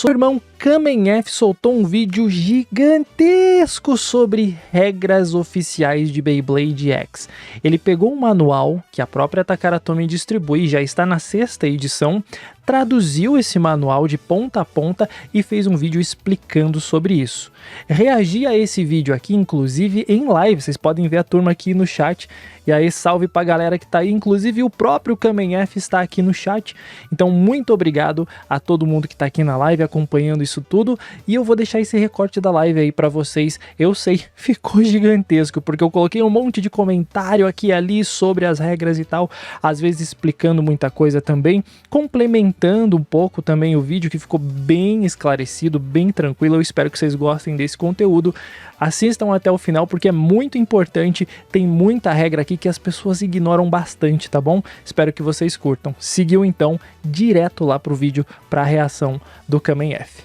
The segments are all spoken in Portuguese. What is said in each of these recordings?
O irmão Kamen F soltou um vídeo gigantesco sobre regras oficiais de Beyblade X. Ele pegou um manual que a própria Takara Tomy distribui, já está na 6ª edição, traduziu esse manual de ponta a ponta e fez um vídeo explicando sobre isso. Reagi a esse vídeo aqui, inclusive, em live, vocês podem ver a turma aqui no chat, e aí salve pra galera que tá aí, inclusive o próprio Kamen F está aqui no chat, então muito obrigado a todo mundo que tá aqui na live acompanhando isso tudo, e eu vou deixar esse recorte da live aí pra vocês. Eu sei, ficou gigantesco, porque eu coloquei um monte de comentário aqui e ali sobre as regras e tal, às vezes explicando muita coisa também, complementando um pouco também o vídeo, que ficou bem esclarecido, bem tranquilo. Eu espero que vocês gostem desse conteúdo. Assistam até o final porque é muito importante, tem muita regra aqui que as pessoas ignoram bastante, tá bom? Espero que vocês curtam. Seguiu então direto lá pro vídeo pra reação do Kamen F.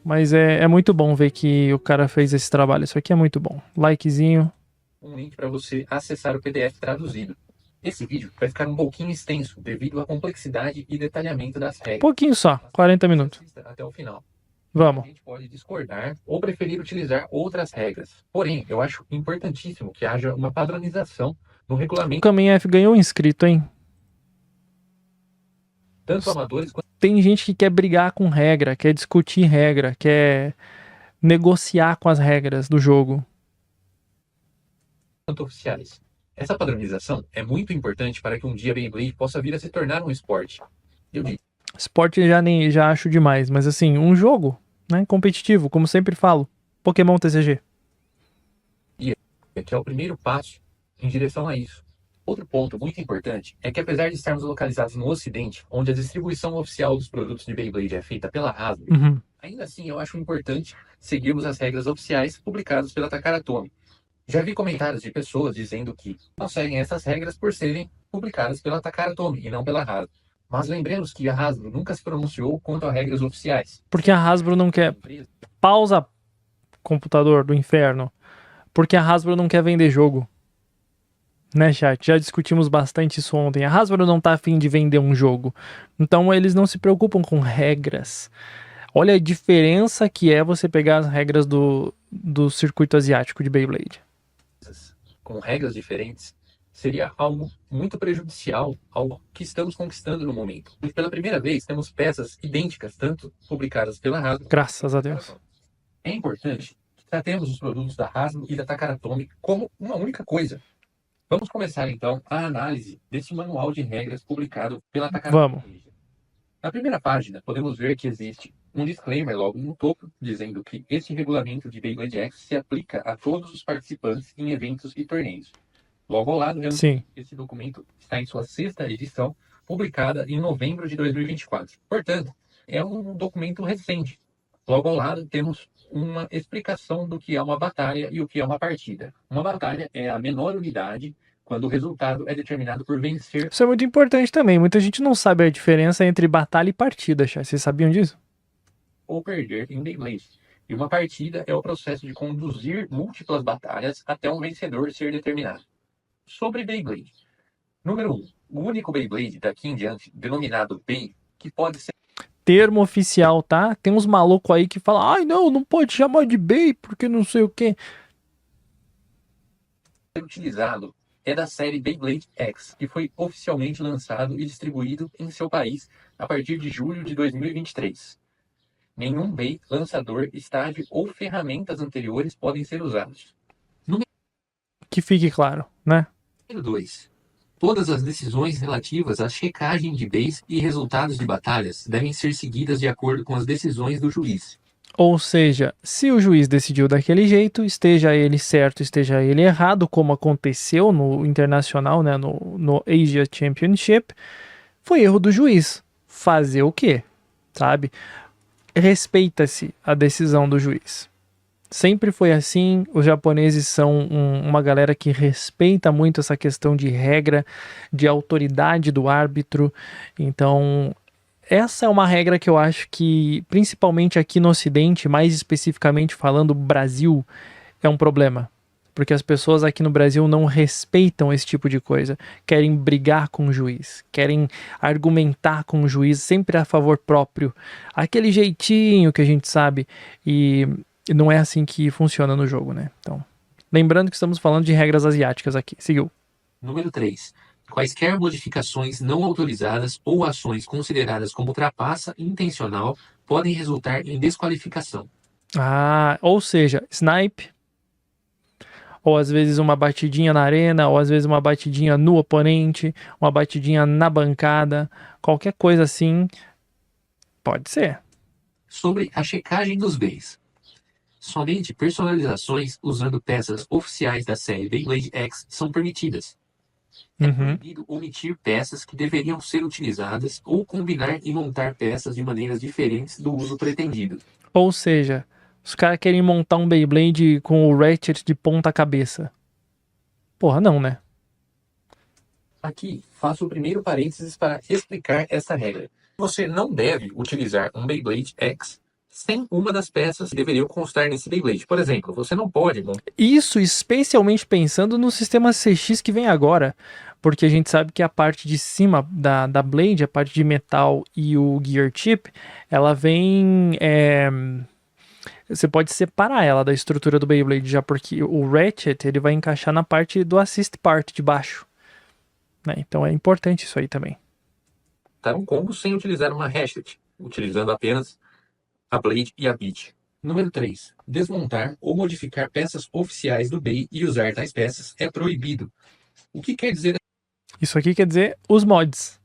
Mas é muito bom ver que o cara fez esse trabalho, isso aqui é muito bom. Likezinho. Um link para você acessar o PDF traduzido. Esse vídeo vai ficar um pouquinho extenso devido à complexidade e detalhamento das regras. Pouquinho só, 40 minutos. Assista até o final. Vamos. A gente pode discordar ou preferir utilizar outras regras. Porém, eu acho importantíssimo que haja uma padronização no O regulamento, Kamen F ganhou um inscrito, hein? tanto amadores Tem gente que quer brigar com regra, quer discutir regra, quer negociar com as regras do jogo. quanto oficiais. Essa padronização é muito importante para que um dia Beyblade possa vir a se tornar um esporte. Eu digo Esporte já acho demais, mas assim, um jogo, né, competitivo, como sempre falo, Pokémon TCG. que é o primeiro passo em direção a isso. Outro ponto muito importante é que, apesar de estarmos localizados no Ocidente, onde a distribuição oficial dos produtos de Beyblade é feita pela Hasbro, ainda assim eu acho importante seguirmos as regras oficiais publicadas pela Takara Tomy. Já vi comentários de pessoas dizendo que não seguem essas regras por serem publicadas pela Takara Tomy e não pela Hasbro. Mas lembremos que a Hasbro nunca se pronunciou quanto a regras oficiais. Porque a Hasbro não quer... Pausa, computador do inferno. Porque a Hasbro não quer vender jogo. Né, chat? Já discutimos bastante isso ontem. A Hasbro não tá afim de vender um jogo. Então eles não se preocupam com regras. Olha a diferença que é você pegar as regras do circuito asiático de Beyblade. Com regras diferentes, seria algo muito prejudicial ao que estamos conquistando no momento. E pela primeira vez temos peças idênticas, tanto publicadas pela Hasbro. Graças a Deus. É importante que tratemos os produtos da Hasbro e da Takara Tomy como uma única coisa. Vamos começar então a análise desse manual de regras publicado pela Takara Vamos. Tomy. Na primeira página, podemos ver que existe um disclaimer logo no topo, dizendo que este regulamento de Beyblade X se aplica a todos os participantes em eventos e torneios. Logo ao lado, vemos que esse documento está em sua 6ª edição, publicada em novembro de 2024. Portanto, é um documento recente. Logo ao lado, temos uma explicação do que é uma batalha e o que é uma partida. Uma batalha é a menor unidade quando o resultado é determinado por vencer. Isso é muito importante também. Muita gente não sabe a diferença entre batalha e partida, chat. Vocês sabiam disso? Ou perder em Beyblade. E uma partida é o processo de conduzir múltiplas batalhas até um vencedor ser determinado. Sobre Beyblade. Número 1. O único Beyblade daqui em diante, denominado Bey, que pode ser... Termo oficial, tá? Tem uns malucos aí que falam, ai não pode chamar de Bey porque não sei o que. utilizado é da série Beyblade X, que foi oficialmente lançado e distribuído em seu país a partir de julho de 2023. Nenhum Bey, lançador, estágio ou ferramentas anteriores podem ser usados. Que fique claro, né? Número 2. Todas as decisões relativas à checagem de Beys e resultados de batalhas devem ser seguidas de acordo com as decisões do juiz. Ou seja, se o juiz decidiu daquele jeito, esteja ele certo, esteja ele errado, como aconteceu no internacional, né, no Asia Championship, foi erro do juiz. Fazer o quê? Sabe? Respeita-se a decisão do juiz. Sempre foi assim, os japoneses são uma galera que respeita muito essa questão de regra, de autoridade do árbitro, então essa é uma regra que eu acho que, principalmente aqui no Ocidente, mais especificamente falando Brasil, é um problema. porque as pessoas aqui no Brasil não respeitam esse tipo de coisa, querem brigar com o juiz, querem argumentar com o juiz sempre a favor próprio, aquele jeitinho que a gente sabe, e não é assim que funciona no jogo, né? Então, lembrando que estamos falando de regras asiáticas aqui. Seguiu. Número 3. Quaisquer modificações não autorizadas ou ações consideradas como trapaça intencional podem resultar em desqualificação. Ah, ou seja, snipe, ou às vezes uma batidinha na arena, ou às vezes uma batidinha no oponente, uma batidinha na bancada, qualquer coisa assim, pode ser. Sobre a checagem dos bens. Somente personalizações usando peças oficiais da série Beyblade X são permitidas. É Uhum. proibido omitir peças que deveriam ser utilizadas ou combinar e montar peças de maneiras diferentes do uso pretendido. Ou seja, os caras querem montar um Beyblade com o Ratchet de ponta cabeça. Porra, não, né? Aqui, faço o primeiro parênteses para explicar essa regra. Você não deve utilizar um Beyblade X sem uma das peças que deveriam constar nesse Beyblade. Por exemplo, você não pode montar. Isso especialmente pensando no sistema CX que vem agora, porque a gente sabe que a parte de cima da Blade, a parte de metal e o Gear Chip, ela vem... você pode separar ela da estrutura do Beyblade já, porque o Ratchet ele vai encaixar na parte do Assist Part de baixo, né? Então é importante isso aí também. Um combo sem utilizar uma hatchet, utilizando apenas a Blade e a Bit. Número 3. Desmontar ou modificar peças oficiais do BEI e usar tais peças é proibido. O que quer dizer? Isso aqui quer dizer os mods.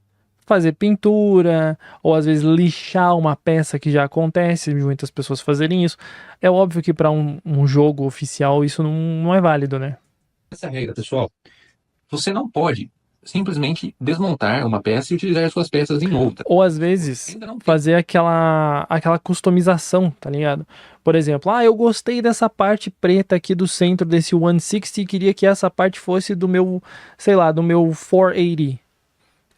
Fazer pintura, ou às vezes lixar uma peça que já acontece, muitas pessoas fazerem isso. É óbvio que para um jogo oficial isso não é válido, né? Essa regra, pessoal, você não pode simplesmente desmontar uma peça e utilizar suas peças em outra. Ou às vezes fazer aquela customização, tá ligado? Por exemplo, eu gostei dessa parte preta aqui do centro desse 160 e queria que essa parte fosse do meu, sei lá, do meu 480.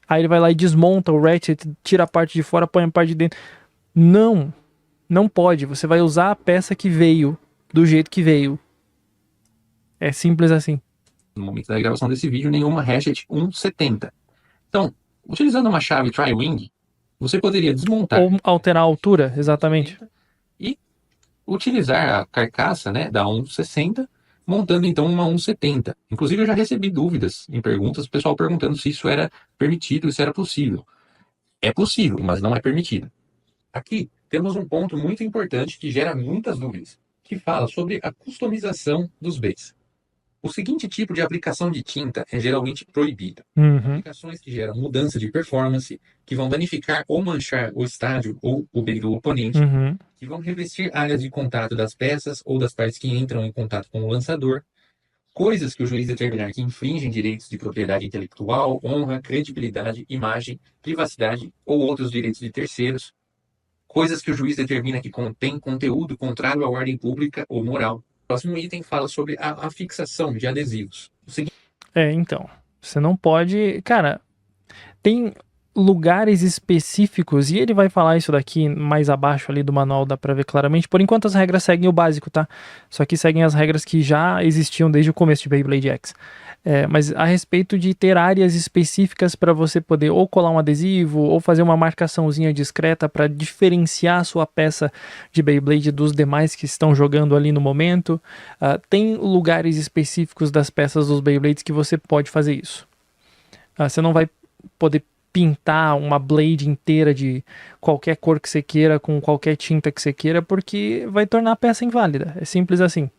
Aí ele vai lá e desmonta o Ratchet, tira a parte de fora, põe a parte de dentro. Não pode. Você vai usar a peça que veio, do jeito que veio. É simples assim. No momento da gravação desse vídeo, nenhuma hatchet 170. Então, utilizando uma chave Tri-Wing, você poderia desmontar. Ou alterar a altura, exatamente. E utilizar a carcaça, né, da 160, montando então uma 170. Inclusive eu já recebi dúvidas em perguntas, o pessoal perguntando se isso era permitido, se era possível. É possível, mas não é permitido. Aqui temos um ponto muito importante que gera muitas dúvidas, que fala sobre a customização dos bens. O seguinte tipo de aplicação de tinta é geralmente proibido. Aplicações que geram mudança de performance, que vão danificar ou manchar o estádio ou o bem do oponente, que vão revestir áreas de contato das peças ou das partes que entram em contato com o lançador, coisas que o juiz determinar que infringem direitos de propriedade intelectual, honra, credibilidade, imagem, privacidade ou outros direitos de terceiros, coisas que o juiz determina que contém conteúdo contrário à ordem pública ou moral. O próximo item fala sobre a fixação de adesivos. Então, você não pode... Cara, tem lugares específicos, e ele vai falar isso daqui mais abaixo ali do manual, dá pra ver claramente. Por enquanto as regras seguem o básico, tá? Só que seguem as regras que já existiam desde o começo de Beyblade X. Mas a respeito de ter áreas específicas para você poder ou colar um adesivo ou fazer uma marcaçãozinha discreta para diferenciar a sua peça de Beyblade dos demais que estão jogando ali no momento. Tem lugares específicos das peças dos Beyblades que você pode fazer isso. Você não vai poder pintar uma Blade inteira de qualquer cor que você queira, com qualquer tinta que você queira, porque vai tornar a peça inválida. É simples assim.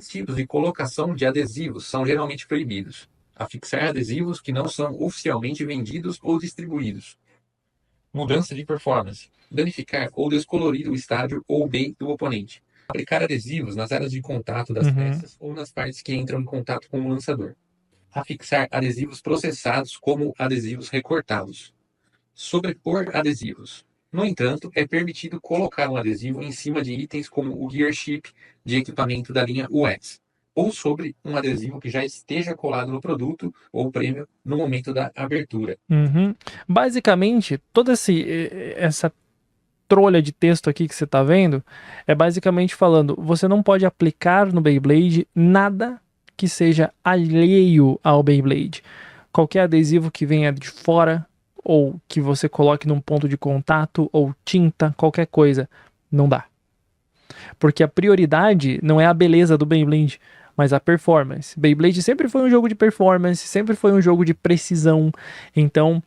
Tipos de colocação de adesivos são geralmente proibidos. Afixar adesivos que não são oficialmente vendidos ou distribuídos. Mudança de performance. Danificar ou descolorir o estádio ou o bem do oponente. Aplicar adesivos nas áreas de contato das peças ou nas partes que entram em contato com o lançador. Afixar adesivos processados como adesivos recortados. Sobrepor adesivos. No entanto, é permitido colocar um adesivo em cima de itens como o Gear Chip de equipamento da linha UX, ou sobre um adesivo que já esteja colado no produto ou prêmio no momento da abertura. Basicamente, toda essa trolha de texto aqui que você está vendo é basicamente falando, você não pode aplicar no Beyblade nada que seja alheio ao Beyblade. Qualquer adesivo que venha de fora, ou que você coloque num ponto de contato, ou tinta, qualquer coisa, não dá. Porque a prioridade não é a beleza do Beyblade, mas a performance. Beyblade sempre foi um jogo de performance, sempre foi um jogo de precisão. Então,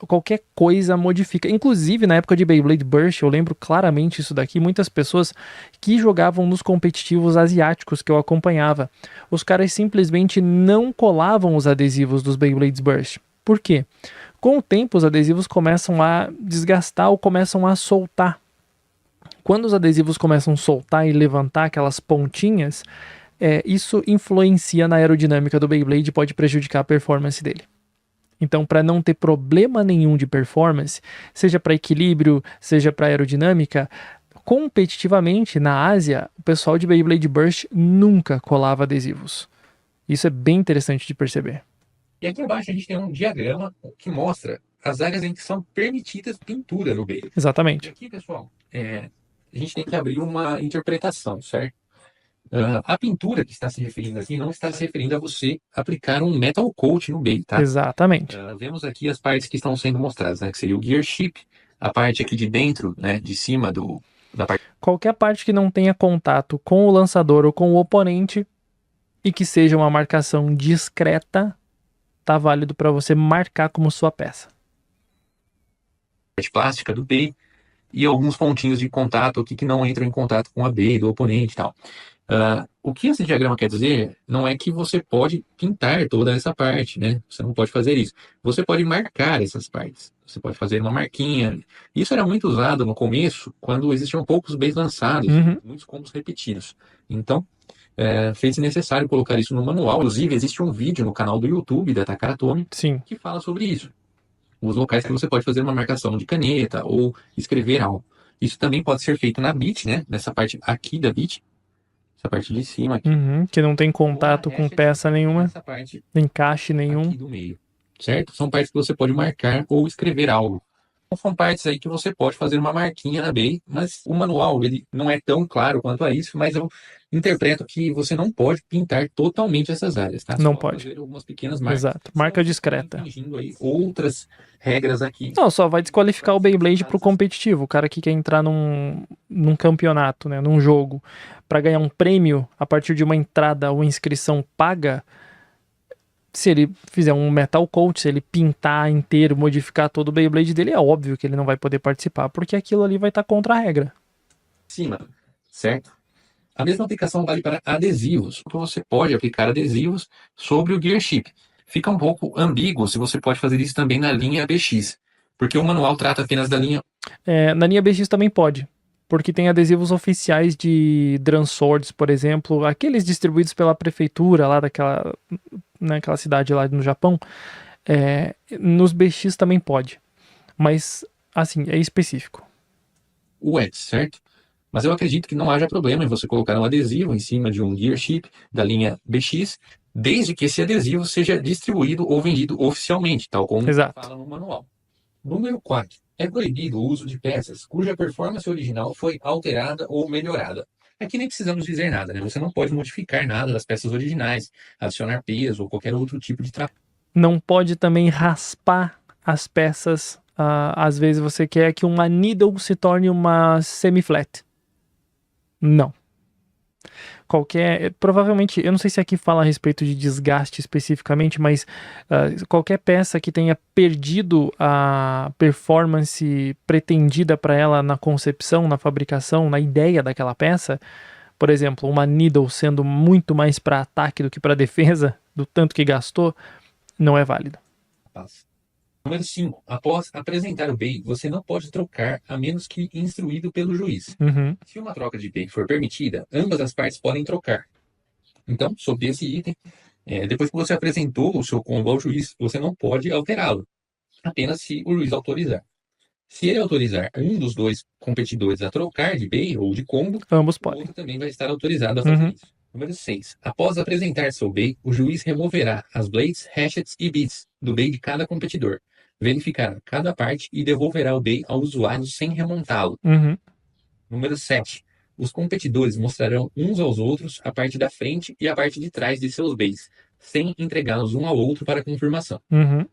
qualquer coisa modifica. Inclusive, na época de Beyblade Burst, eu lembro claramente isso daqui, muitas pessoas que jogavam nos competitivos asiáticos que eu acompanhava, os caras simplesmente não colavam os adesivos dos Beyblades Burst. Por quê? Com o tempo, os adesivos começam a desgastar ou começam a soltar. Quando os adesivos começam a soltar e levantar aquelas pontinhas, isso influencia na aerodinâmica do Beyblade e pode prejudicar a performance dele. Então, para não ter problema nenhum de performance, seja para equilíbrio, seja para aerodinâmica, competitivamente na Ásia, o pessoal de Beyblade Burst nunca colava adesivos. Isso é bem interessante de perceber. E aqui embaixo a gente tem um diagrama que mostra as áreas em que são permitidas pintura no Beyblade. E Exatamente. aqui, pessoal, a gente tem que abrir uma interpretação, certo? A pintura que está se referindo aqui não está se referindo a você aplicar um metal coat no Beyblade, tá? Exatamente. Vemos aqui as partes que estão sendo mostradas, né? Que seria o gear chip, a parte aqui de dentro, né? De cima da parte. Qualquer parte que não tenha contato com o lançador ou com o oponente e que seja uma marcação discreta, tá válido para você marcar como sua peça. Parte plástica do Beyblade e alguns pontinhos de contato aqui que não entram em contato com a Beyblade do oponente e tal. O que esse diagrama quer dizer não é que você pode pintar toda essa parte, né? Você não pode fazer isso. Você pode marcar essas partes. Você pode fazer uma marquinha. Isso era muito usado no começo, quando existiam poucos bens lançados, muitos combos repetidos. Então, fez necessário colocar isso no manual. Inclusive, existe um vídeo no canal do YouTube da Takara Tomy que fala sobre isso. Os locais que você pode fazer uma marcação de caneta ou escrever algo. Isso também pode ser feito na bit, né? Nessa parte aqui da bit. Essa parte de cima aqui. Que não tem contato com peça nenhuma, essa parte encaixe nenhum. Aqui do meio, certo? São partes que você pode marcar ou escrever algo. Então, são partes aí que você pode fazer uma marquinha na Bey, mas o manual ele não é tão claro quanto a isso, mas eu interpreto que você não pode pintar totalmente essas áreas, tá? Não só pode. fazer algumas pequenas marcas. Exato. Marca discreta. Infringindo aí outras regras aqui. Não, só vai desqualificar o Beyblade pro competitivo. O cara que quer entrar num campeonato, né, num jogo, para ganhar um prêmio a partir de uma entrada ou inscrição paga, se ele fizer um metal coat, se ele pintar inteiro, modificar todo o Beyblade dele, é óbvio que ele não vai poder participar, porque aquilo ali vai estar contra a regra. Cima, certo? A mesma aplicação vale para adesivos. Você pode aplicar adesivos sobre o gear chip. Fica um pouco ambíguo se você pode fazer isso também na linha BX, porque o manual trata apenas da linha. Na linha BX também pode, porque tem adesivos oficiais de Drum Swords, por exemplo, aqueles distribuídos pela prefeitura lá naquela cidade lá no Japão. Nos BX também pode, mas assim, é específico. O Edge, certo? Mas eu acredito que não haja problema em você colocar um adesivo em cima de um gear chip da linha BX, desde que esse adesivo seja distribuído ou vendido oficialmente, tal como fala no manual. Número 4. É proibido o uso de peças cuja performance original foi alterada ou melhorada. Aqui nem precisamos dizer nada, né? Você não pode modificar nada das peças originais, adicionar peso ou qualquer outro tipo de trabalho. Não pode também raspar as peças. Às vezes você quer que uma needle se torne uma semi-flat. Não. Provavelmente, eu não sei se aqui fala a respeito de desgaste especificamente, mas qualquer peça que tenha perdido a performance pretendida para ela na concepção, na fabricação, na ideia daquela peça, por exemplo, uma needle sendo muito mais para ataque do que para defesa, do tanto que gastou, não é válido. Número 5. Após apresentar o bem, você não pode trocar a menos que instruído pelo juiz. Se uma troca de bem for permitida, ambas as partes podem trocar. Então, sobre esse item, depois que você apresentou o seu combo ao juiz, você não pode alterá-lo, apenas se o juiz autorizar. Se ele autorizar um dos dois competidores a trocar de bem ou de combo, ambos podem. O outro também vai estar autorizado a fazer isso. Número 6. Após apresentar seu bey, o juiz removerá as blades, hatchets e bits do bey de cada competidor, verificará cada parte e devolverá o bey ao usuário sem remontá-lo. Número 7. Os competidores mostrarão uns aos outros a parte da frente e a parte de trás de seus bays, sem entregá-los um ao outro para confirmação. Uhum.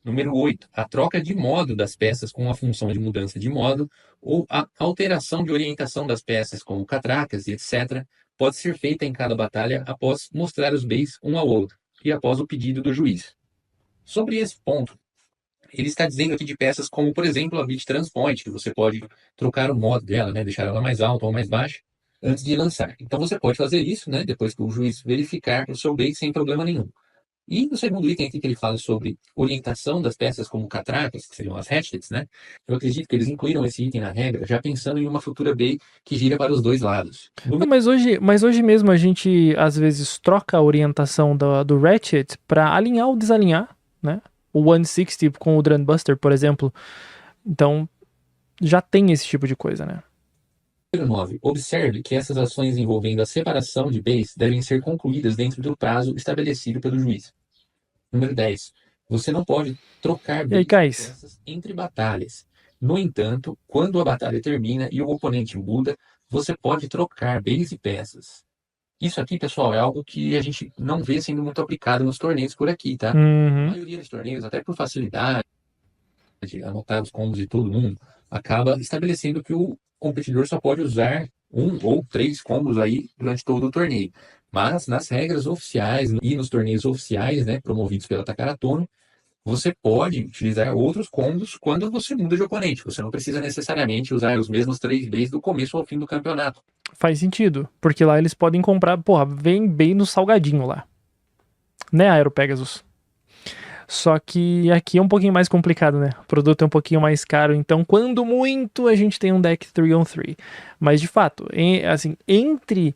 Número 8. A troca de modo das peças com a função de mudança de modo ou a alteração de orientação das peças, como catracas e etc., pode ser feita em cada batalha após mostrar os bays um ao outro e após o pedido do juiz. Sobre esse ponto, ele está dizendo aqui de peças como, por exemplo, a Bit Transpoint, que você pode trocar o modo dela, né, deixar ela mais alta ou mais baixa antes de lançar. Então você pode fazer isso, né, depois que o juiz verificar o seu base sem problema nenhum. E no segundo item aqui que ele fala sobre orientação das peças como catracas, que seriam as hatchets, né? Eu acredito que eles incluíram esse item na regra já pensando em uma futura bay que gira para os dois lados. Não, mas hoje mesmo a gente às vezes troca a orientação do Ratchet para alinhar ou desalinhar, né? O 160 com o Drunbuster, por exemplo. Então já tem esse tipo de coisa, né? Número 9. Observe que essas ações envolvendo a separação de bens devem ser concluídas dentro do prazo estabelecido pelo juiz. Número 10. Você não pode trocar E aí, bens e Kais? peças entre batalhas. No entanto, quando a batalha termina e o oponente muda, você pode trocar bens e peças. Isso aqui, pessoal, é algo que a gente não vê sendo muito aplicado nos torneios por aqui, tá? A Uhum. maioria dos torneios, até por facilidade, anotar os combos de todo mundo, acaba estabelecendo que o competidor só pode usar um ou três combos aí durante todo o torneio. Mas nas regras oficiais e nos torneios oficiais, né, promovidos pela Takara Tomy, você pode utilizar outros combos quando você muda de oponente. Você não precisa necessariamente usar os mesmos três Bs do começo ao fim do campeonato. Faz sentido, porque lá eles podem comprar, porra, vem bem no salgadinho lá. Né, Aero Pegasus? Só que aqui é um pouquinho mais complicado, né? O produto é um pouquinho mais caro, então quando muito a gente tem um deck 3-on-3. Mas de fato, assim, entre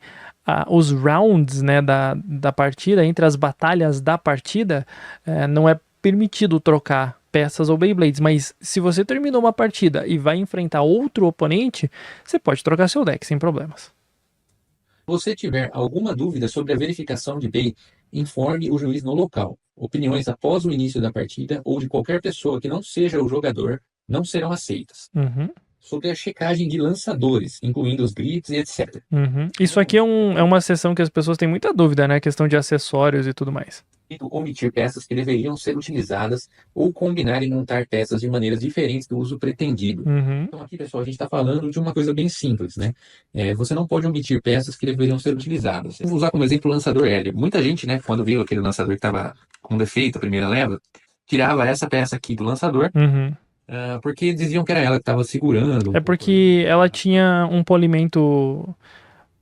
os rounds, né, da partida, entre as batalhas da partida, não é permitido trocar peças ou Beyblades, mas se você terminou uma partida e vai enfrentar outro oponente, você pode trocar seu deck sem problemas. Se você tiver alguma dúvida sobre a verificação de Bey, informe o juiz no local. Opiniões após o início da partida ou de qualquer pessoa que não seja o jogador não serão aceitas. Uhum. Sobre a checagem de lançadores, incluindo os grids e etc. Uhum. Isso aqui é uma seção que as pessoas têm muita dúvida, né? A questão de acessórios e tudo mais. Omitir peças que deveriam ser utilizadas ou combinar e montar peças de maneiras diferentes do uso pretendido. Uhum. Então aqui, pessoal, a gente está falando de uma coisa bem simples, né? Você não pode omitir peças que deveriam ser utilizadas. Eu vou usar como exemplo o lançador L. Muita gente, né, quando viu aquele lançador que estava com defeito, a primeira leva, tirava essa peça aqui do lançador, Uhum. porque diziam que era ela que estava segurando. É porque ela tinha um polimento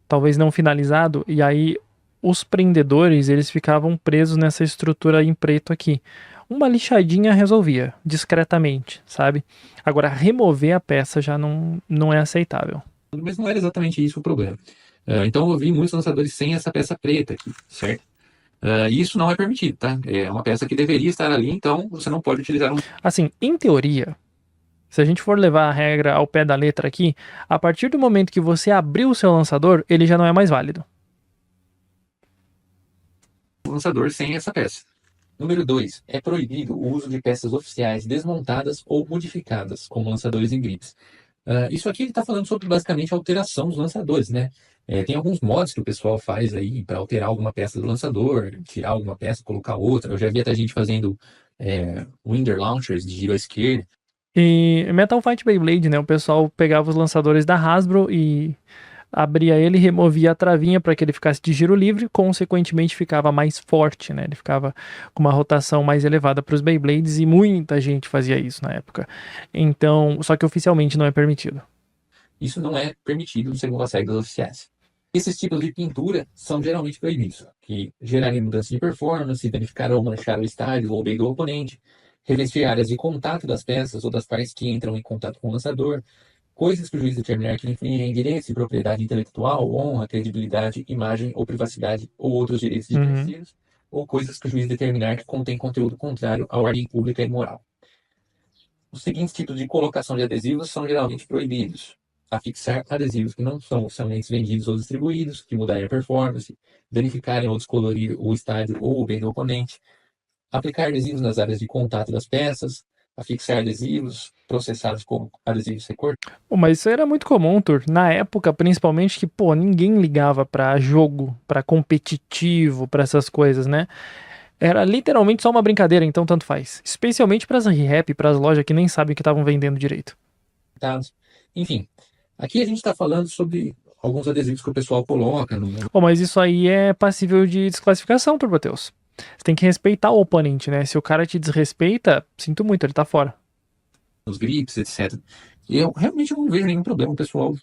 talvez não finalizado, e aí os prendedores, eles ficavam presos nessa estrutura em preto aqui. Uma lixadinha resolvia, discretamente, sabe? Agora, remover a peça já não é aceitável. Mas não era exatamente isso o problema. Então eu vi muitos lançadores sem essa peça preta aqui, certo? Isso não é permitido, tá? É uma peça que deveria estar ali, então você não pode utilizar um. Assim, em teoria, se a gente for levar a regra ao pé da letra aqui, a partir do momento que você abriu o seu lançador, ele já não é mais válido. Lançador sem essa peça. Número 2. É proibido o uso de peças oficiais desmontadas ou modificadas, como lançadores em grips. Isso aqui ele está falando sobre basicamente a alteração dos lançadores, né? Tem alguns mods que o pessoal faz aí para alterar alguma peça do lançador, tirar alguma peça, colocar outra. Eu já vi até gente fazendo Winder Launchers de giro à esquerda. E Metal Fight Beyblade, né? O pessoal pegava os lançadores da Hasbro e abria ele, removia a travinha para que ele ficasse de giro livre, consequentemente ficava mais forte, né? Ele ficava com uma rotação mais elevada para os Beyblades e muita gente fazia isso na época. Então, só que oficialmente não é permitido. Isso não é permitido segundo as regras oficiais. Esses tipos de pintura são geralmente proibidos, que gerariam mudança de performance, danificar ou manchar o estádio ou o bem do oponente, revestir áreas de contato das peças ou das partes que entram em contato com o lançador, coisas que o juiz determinar que infringem direitos de propriedade intelectual, honra, credibilidade, imagem ou privacidade ou outros direitos de terceiros, ou coisas que o juiz determinar que contém conteúdo contrário à ordem pública e moral. Os seguintes tipos de colocação de adesivos são geralmente proibidos: afixar adesivos que não são oficialmente vendidos ou distribuídos, que mudarem a performance, danificarem ou descolorir o estádio ou o bem do oponente, aplicar adesivos nas áreas de contato das peças, fixar adesivos processados com adesivos recortados. Pô, mas isso era muito comum, Tur. Na época, principalmente, que, pô, ninguém ligava pra jogo, pra competitivo, pra essas coisas, né? Era literalmente só uma brincadeira, então tanto faz. Especialmente pras rap, pras lojas que nem sabem o que estavam vendendo direito. Enfim, aqui a gente está falando sobre alguns adesivos que o pessoal coloca Pô, mas isso aí é passível de desclassificação, Turboteus. Você tem que respeitar o oponente, né? Se o cara te desrespeita, sinto muito, ele tá fora. nos grips, etc. E eu realmente não vejo nenhum problema o pessoal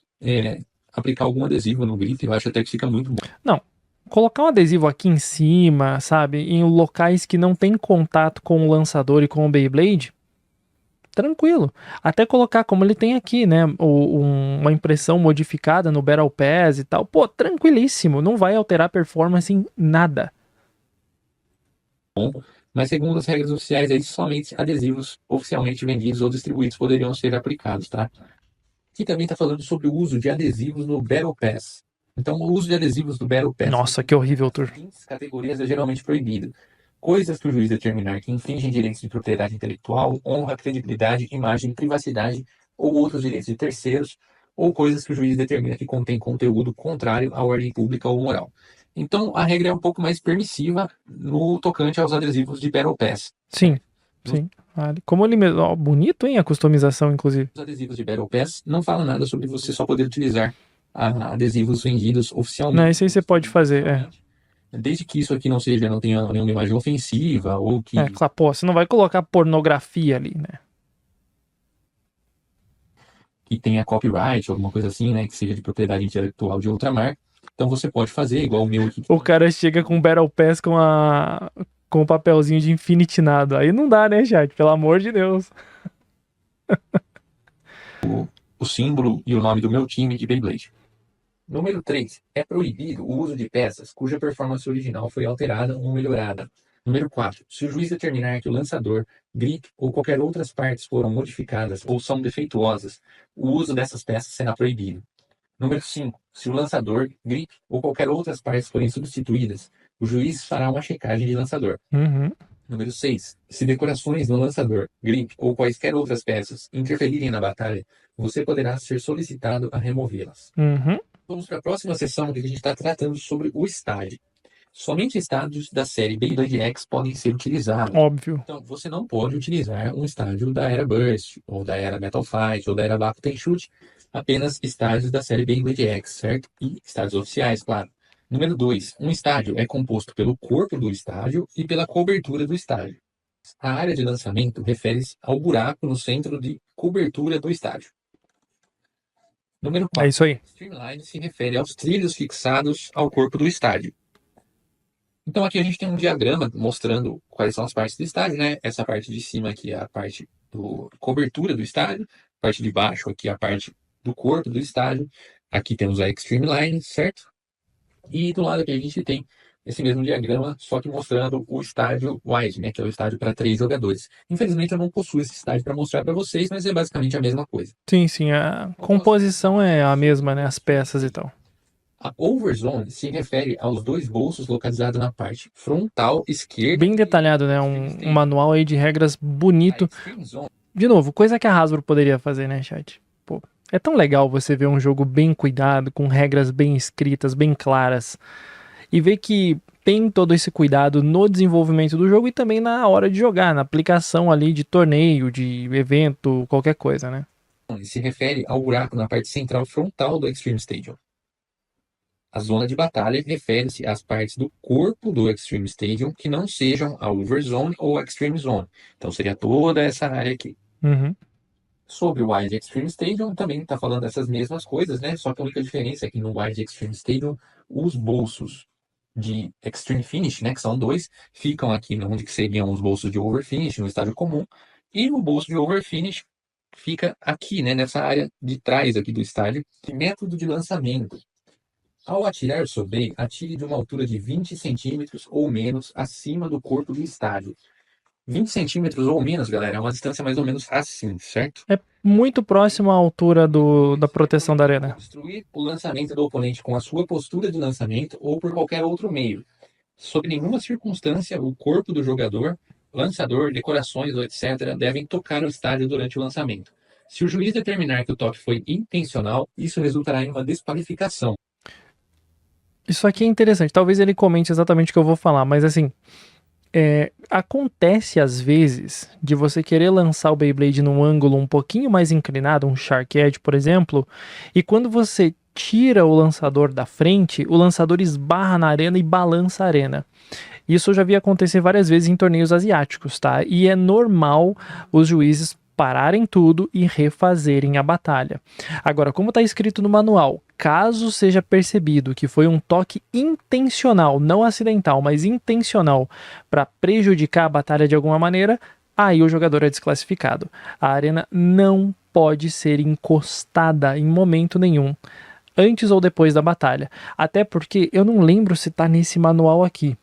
aplicar algum adesivo no grip. Eu acho até que fica muito bom. Não. Colocar um adesivo aqui em cima, sabe? Em locais que não tem contato com o lançador e com o Beyblade, tranquilo. Até colocar como ele tem aqui, né? Uma impressão modificada no Battle Pass e tal. Pô, tranquilíssimo. Não vai alterar a performance em nada. Mas segundo as regras oficiais, aí somente adesivos oficialmente vendidos ou distribuídos poderiam ser aplicados, tá? Aqui também está falando sobre o uso de adesivos no Battle Pass. Então, o uso de adesivos do Battle Pass Nossa, que horrível, Tur. em categorias é geralmente proibido. Coisas que o juiz determinar que infringem direitos de propriedade intelectual, honra, credibilidade, imagem, privacidade ou outros direitos de terceiros, ou coisas que o juiz determina que contém conteúdo contrário à ordem pública ou moral. Então, a regra é um pouco mais permissiva no tocante aos adesivos de Battle Pass. Sim, sim. Como ele mesmo. Ó, bonito, hein? A customização, inclusive. Os adesivos de Battle Pass não falam nada sobre você só poder utilizar adesivos vendidos oficialmente. Não, isso aí você pode fazer, é. Desde que isso aqui não tenha nenhuma imagem ofensiva ou que, Claro, pô, você não vai colocar pornografia ali, né? que tenha copyright, alguma coisa assim, né? Que seja de propriedade intelectual de outra marca. Então você pode fazer, igual o meu aqui. O cara chega com o Battle Pass com o papelzinho de infinitinado. Aí não dá, né, chat? Pelo amor de Deus. O símbolo e o nome do meu time de Beyblade. Número 3. É proibido o uso de peças cuja performance original foi alterada ou melhorada. Número 4. Se o juiz determinar que o lançador, grip ou qualquer outras partes foram modificadas ou são defeituosas, o uso dessas peças será proibido. Número 5. Se o lançador, grip ou qualquer outras partes forem substituídas, o juiz fará uma checagem de lançador. Uhum. Número 6. Se decorações no lançador, grip ou quaisquer outras peças interferirem na batalha, você poderá ser solicitado a removê-las. Uhum. Vamos para a próxima sessão, que a gente está tratando sobre o estádio. Somente estádios da série Beyblade X podem ser utilizados. Óbvio. Então, você não pode utilizar um estádio da era Burst, ou da era Metal Fight, ou da era Baku Tenchute, apenas estádios da série Beyblade X, certo? E estádios oficiais, claro. Número 2. Um estádio é composto pelo corpo do estádio e pela cobertura do estádio. A área de lançamento refere-se ao buraco no centro de cobertura do estádio. Número 4. É isso aí. Streamline se refere aos trilhos fixados ao corpo do estádio. Então aqui a gente tem um diagrama mostrando quais são as partes do estádio, né? Essa parte de cima aqui é a parte do cobertura do estádio, a parte de baixo aqui é a parte do corpo do estádio. Aqui temos a Extreme Line, certo? E do lado aqui a gente tem esse mesmo diagrama, só que mostrando o estádio wide, né? Que é o estádio para 3 jogadores. Infelizmente eu não possuo esse estádio para mostrar para vocês, mas é basicamente a mesma coisa. Sim, sim. A composição é a mesma, né? As peças e tal. A overzone se refere aos dois bolsos localizados na parte frontal esquerda. Bem detalhado, né? Um manual aí de regras bonito. A extreme zone De novo, coisa que a Hasbro poderia fazer, né, chat? Pô, é tão legal você ver um jogo bem cuidado, com regras bem escritas, bem claras, e ver que tem todo esse cuidado no desenvolvimento do jogo e também na hora de jogar, na aplicação ali de torneio, de evento, qualquer coisa, né? se refere ao buraco na parte central frontal do Extreme Stadium. A zona de batalha refere-se às partes do corpo do Extreme Stadium que não sejam a Overzone ou a Extreme Zone. Então seria toda essa área aqui. Uhum. Sobre o Wide Extreme Stadium também está falando dessas mesmas coisas, né? Só que a única diferença é que no Wide Extreme Stadium os bolsos de Extreme Finish, né, que são dois, ficam aqui onde que seriam os bolsos de Overfinish no estádio comum, e no bolso de Overfinish fica aqui, né, nessa área de trás aqui do estádio. Método de lançamento. Ao atirar sobre, atire de uma altura de 20 centímetros ou menos acima do corpo do estádio. 20 centímetros ou menos, galera, é uma distância mais ou menos assim, certo? É muito próximo à altura da proteção da arena. Obstruir o lançamento do oponente com a sua postura de lançamento ou por qualquer outro meio. Sob nenhuma circunstância, o corpo do jogador lançador, decorações ou etc. devem tocar o estádio durante o lançamento. Se o juiz determinar que o toque foi intencional, isso resultará em uma desqualificação. Isso aqui é interessante. Talvez ele comente exatamente o que eu vou falar, mas assim, acontece às vezes de você querer lançar o Beyblade num ângulo um pouquinho mais inclinado, um Shark Edge, por exemplo, e quando você tira o lançador da frente, o lançador esbarra na arena e balança a arena. Isso eu já vi acontecer várias vezes em torneios asiáticos, tá? E é normal os juízes pararem tudo e refazerem a batalha. Agora, como está escrito no manual, caso seja percebido que foi um toque intencional, não acidental, mas intencional, para prejudicar a batalha de alguma maneira, aí o jogador é desclassificado. A arena não pode ser encostada em momento nenhum, antes ou depois da batalha. Até porque eu não lembro se está nesse manual aqui.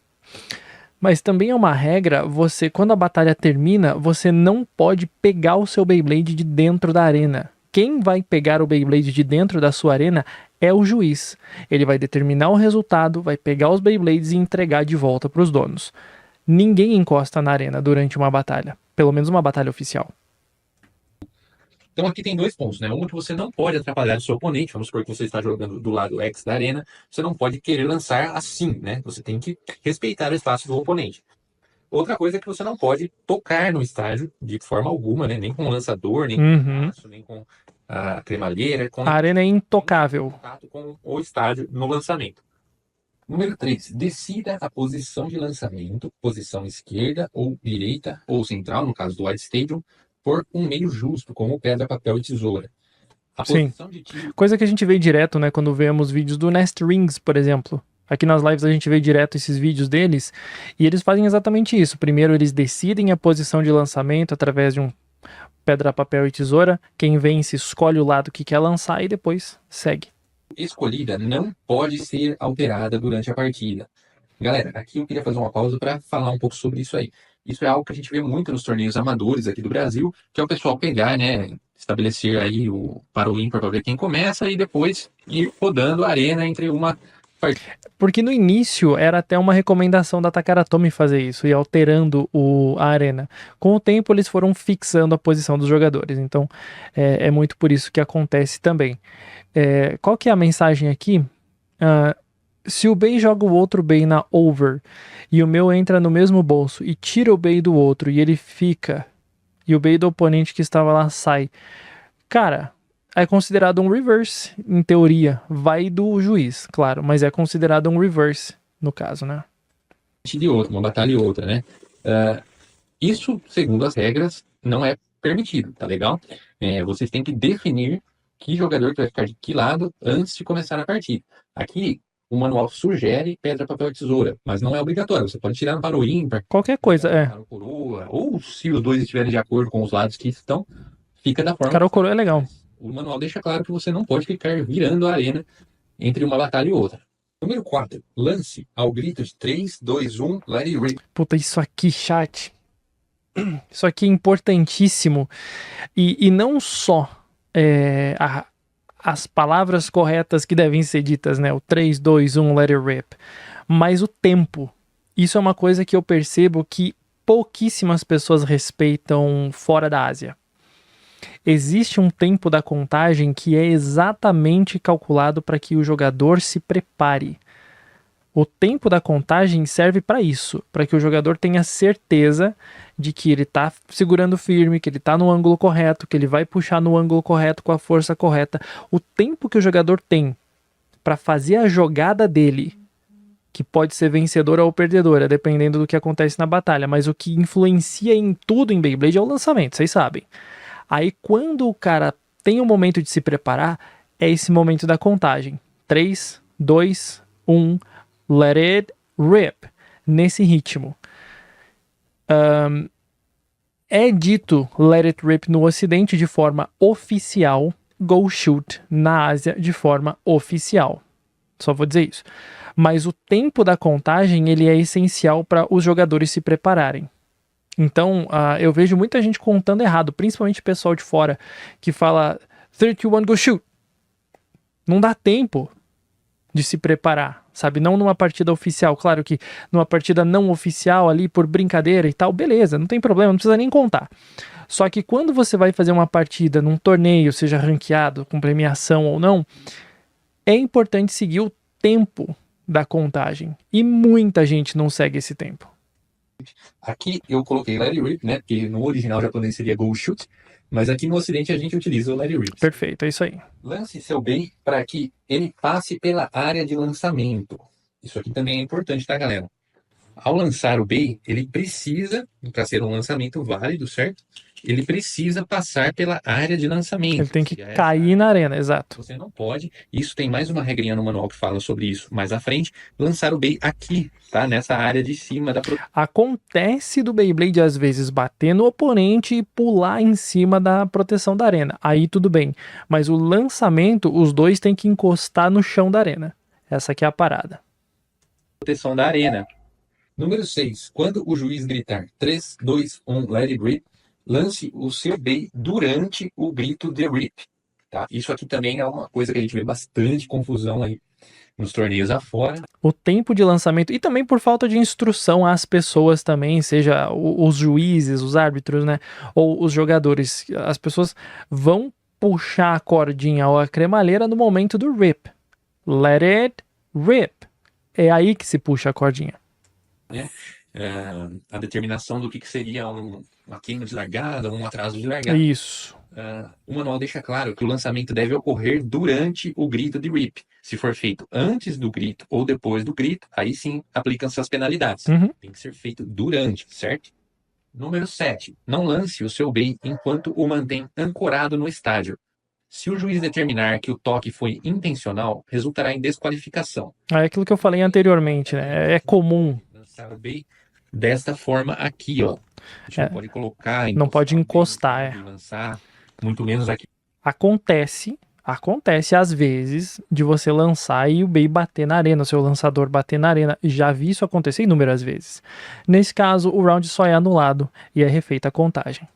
Mas também é uma regra, quando a batalha termina, você não pode pegar o seu Beyblade de dentro da arena. Quem vai pegar o Beyblade de dentro da sua arena é o juiz. Ele vai determinar o resultado, vai pegar os Beyblades e entregar de volta para os donos. Ninguém encosta na arena durante uma batalha, pelo menos uma batalha oficial. Então aqui tem dois pontos, né? Um que você não pode atrapalhar o seu oponente, vamos supor que você está jogando do lado X da arena, você não pode querer lançar assim, né? Você tem que respeitar o espaço do oponente. Outra coisa é que você não pode tocar no estádio de forma alguma, né? Nem com lançador, nem com laço, nem com a cremalheira. A arena é intocável. Contato com o estádio no lançamento. Número 3. Decida a posição de lançamento, posição esquerda ou direita ou central, no caso do White Stadium, por um meio justo, como pedra, papel e tesoura. Sim. Coisa que a gente vê direto, né, quando vemos vídeos do Nest Rings, por exemplo. Aqui nas lives a gente vê direto esses vídeos deles e eles fazem exatamente isso. Primeiro eles decidem a posição de lançamento através de um pedra, papel e tesoura. Quem vence escolhe o lado que quer lançar e depois segue. Escolhida não pode ser alterada durante a partida. Galera, aqui eu queria fazer uma pausa para falar um pouco sobre isso aí. Isso é algo que a gente vê muito nos torneios amadores aqui do Brasil, que é o pessoal pegar, né, estabelecer aí o para o ímpar para ver quem começa e depois ir rodando a arena entre uma partida. Porque no início era até uma recomendação da Takara Tomy fazer isso e alterando a arena. Com o tempo eles foram fixando a posição dos jogadores, então é muito por isso que acontece também. Qual que é a mensagem aqui? Se o Bey joga o outro Bey na over e o meu entra no mesmo bolso e tira o Bey do outro e ele fica, e o Bey do oponente que estava lá sai, cara, é considerado um reverse, em teoria. Vai do juiz, claro, mas é considerado um reverse, no caso, né? De outra, uma batalha e outra, né? Isso, segundo as regras, não é permitido, tá legal? Vocês têm que definir que jogador que vai ficar de que lado antes de começar a partida. Aqui, o manual sugere pedra, papel e tesoura, mas não é obrigatório. Você pode tirar para o ímpar. Qualquer coisa, para o coroa, ou se os dois estiverem de acordo com os lados que estão, fica da forma. Cara, o coroa é legal. O manual deixa claro que você não pode ficar virando a arena entre uma batalha e outra. Número 4. Lance ao grito de 3, 2, 1, let it rip. Puta, isso aqui, chat. Isso aqui é importantíssimo. E não só as palavras corretas que devem ser ditas, né? O 3, 2, 1, let it rip. Mas o tempo. Isso é uma coisa que eu percebo que pouquíssimas pessoas respeitam fora da Ásia. Existe um tempo da contagem que é exatamente calculado para que o jogador se prepare. O tempo da contagem serve para isso, para que o jogador tenha certeza de que ele está segurando firme, que ele está no ângulo correto, que ele vai puxar no ângulo correto com a força correta. O tempo que o jogador tem para fazer a jogada dele, que pode ser vencedora ou perdedora, dependendo do que acontece na batalha, mas o que influencia em tudo em Beyblade é o lançamento, vocês sabem. Aí quando o cara tem um momento de se preparar, é esse momento da contagem. 3, 2, 1, let it rip. Nesse ritmo. É dito let it rip no ocidente de forma oficial, go shoot na Ásia de forma oficial. Só vou dizer isso. Mas o tempo da contagem ele é essencial para os jogadores se prepararem. Então, eu vejo muita gente contando errado, principalmente o pessoal de fora, que fala 31, go shoot. Não dá tempo de se preparar. sabe? Não numa partida oficial. Claro que numa partida não oficial ali, por brincadeira e tal, beleza, não tem problema, não precisa nem contar. Só que quando você vai fazer uma partida num torneio, seja ranqueado, com premiação ou não, é importante seguir o tempo da contagem. E muita gente não segue esse tempo. Aqui eu coloquei Let It Rip, né? Porque no original japonês seria Go Shoot, mas aqui no ocidente a gente utiliza o Let It Rip. Perfeito, é isso aí. Lance seu bem para que ele passe pela área de lançamento. Isso aqui também é importante, tá, galera? Ao lançar o bait, ele precisa, para ser um lançamento válido, certo? Ele precisa passar pela área de lançamento. Ele tem que Se é essa cair área, na arena, exato. você não pode. Isso tem mais uma regrinha no manual que fala sobre isso mais à frente. Lançar o bait aqui, tá? Nessa área de cima da proteção. Acontece do Beyblade às vezes bater no oponente e pular em cima da proteção da arena. Aí tudo bem. Mas o lançamento, os dois têm que encostar no chão da arena. Essa aqui é a parada. Proteção da arena. Número 6. Quando o juiz gritar 3, 2, 1, let it rip, lance o seu bait durante o grito de rip. Tá? Isso aqui também é uma coisa que a gente vê bastante confusão aí nos torneios afora. O tempo de lançamento e também por falta de instrução às pessoas também, seja os juízes, os árbitros, né, ou os jogadores. As pessoas vão puxar a cordinha ou a cremalheira no momento do rip. Let it rip. É aí que se puxa a cordinha. Né? A determinação do que seria uma queima de largada, um atraso de largada. Isso. O manual deixa claro que o lançamento deve ocorrer durante o grito de RIP. Se for feito antes do grito ou depois do grito, aí sim aplicam-se as penalidades. Uhum. Tem que ser feito durante, certo? Número 7. Não lance o seu bem enquanto o mantém ancorado no estádio. Se o juiz determinar que o toque foi intencional, resultará em desqualificação. É aquilo que eu falei anteriormente, né? É comum. Lançar o bem desta forma aqui, ó. A gente não pode colocar, não pode encostar, encostar, lançar, muito menos aqui. Acontece às vezes de você lançar e o bait bater na arena, o seu lançador bater na arena. Já vi isso acontecer inúmeras vezes. Nesse caso, o round só é anulado e é refeita a contagem.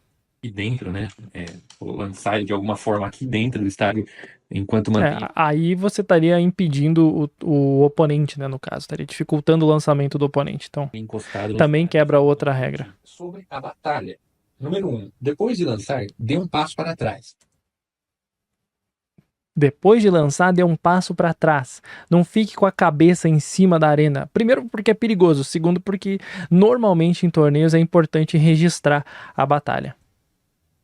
Aqui dentro, né? Lançar ele de alguma forma aqui dentro do estádio, enquanto mantém. Aí você estaria impedindo o oponente, né? No caso, estaria dificultando o lançamento do oponente. Então, Encostado também quebra outra regra. Sobre a batalha. Número 1. Depois de lançar, dê um passo para trás. Depois de lançar, dê um passo para trás. Não fique com a cabeça em cima da arena. Primeiro, porque é perigoso. Segundo, porque normalmente em torneios é importante registrar a batalha.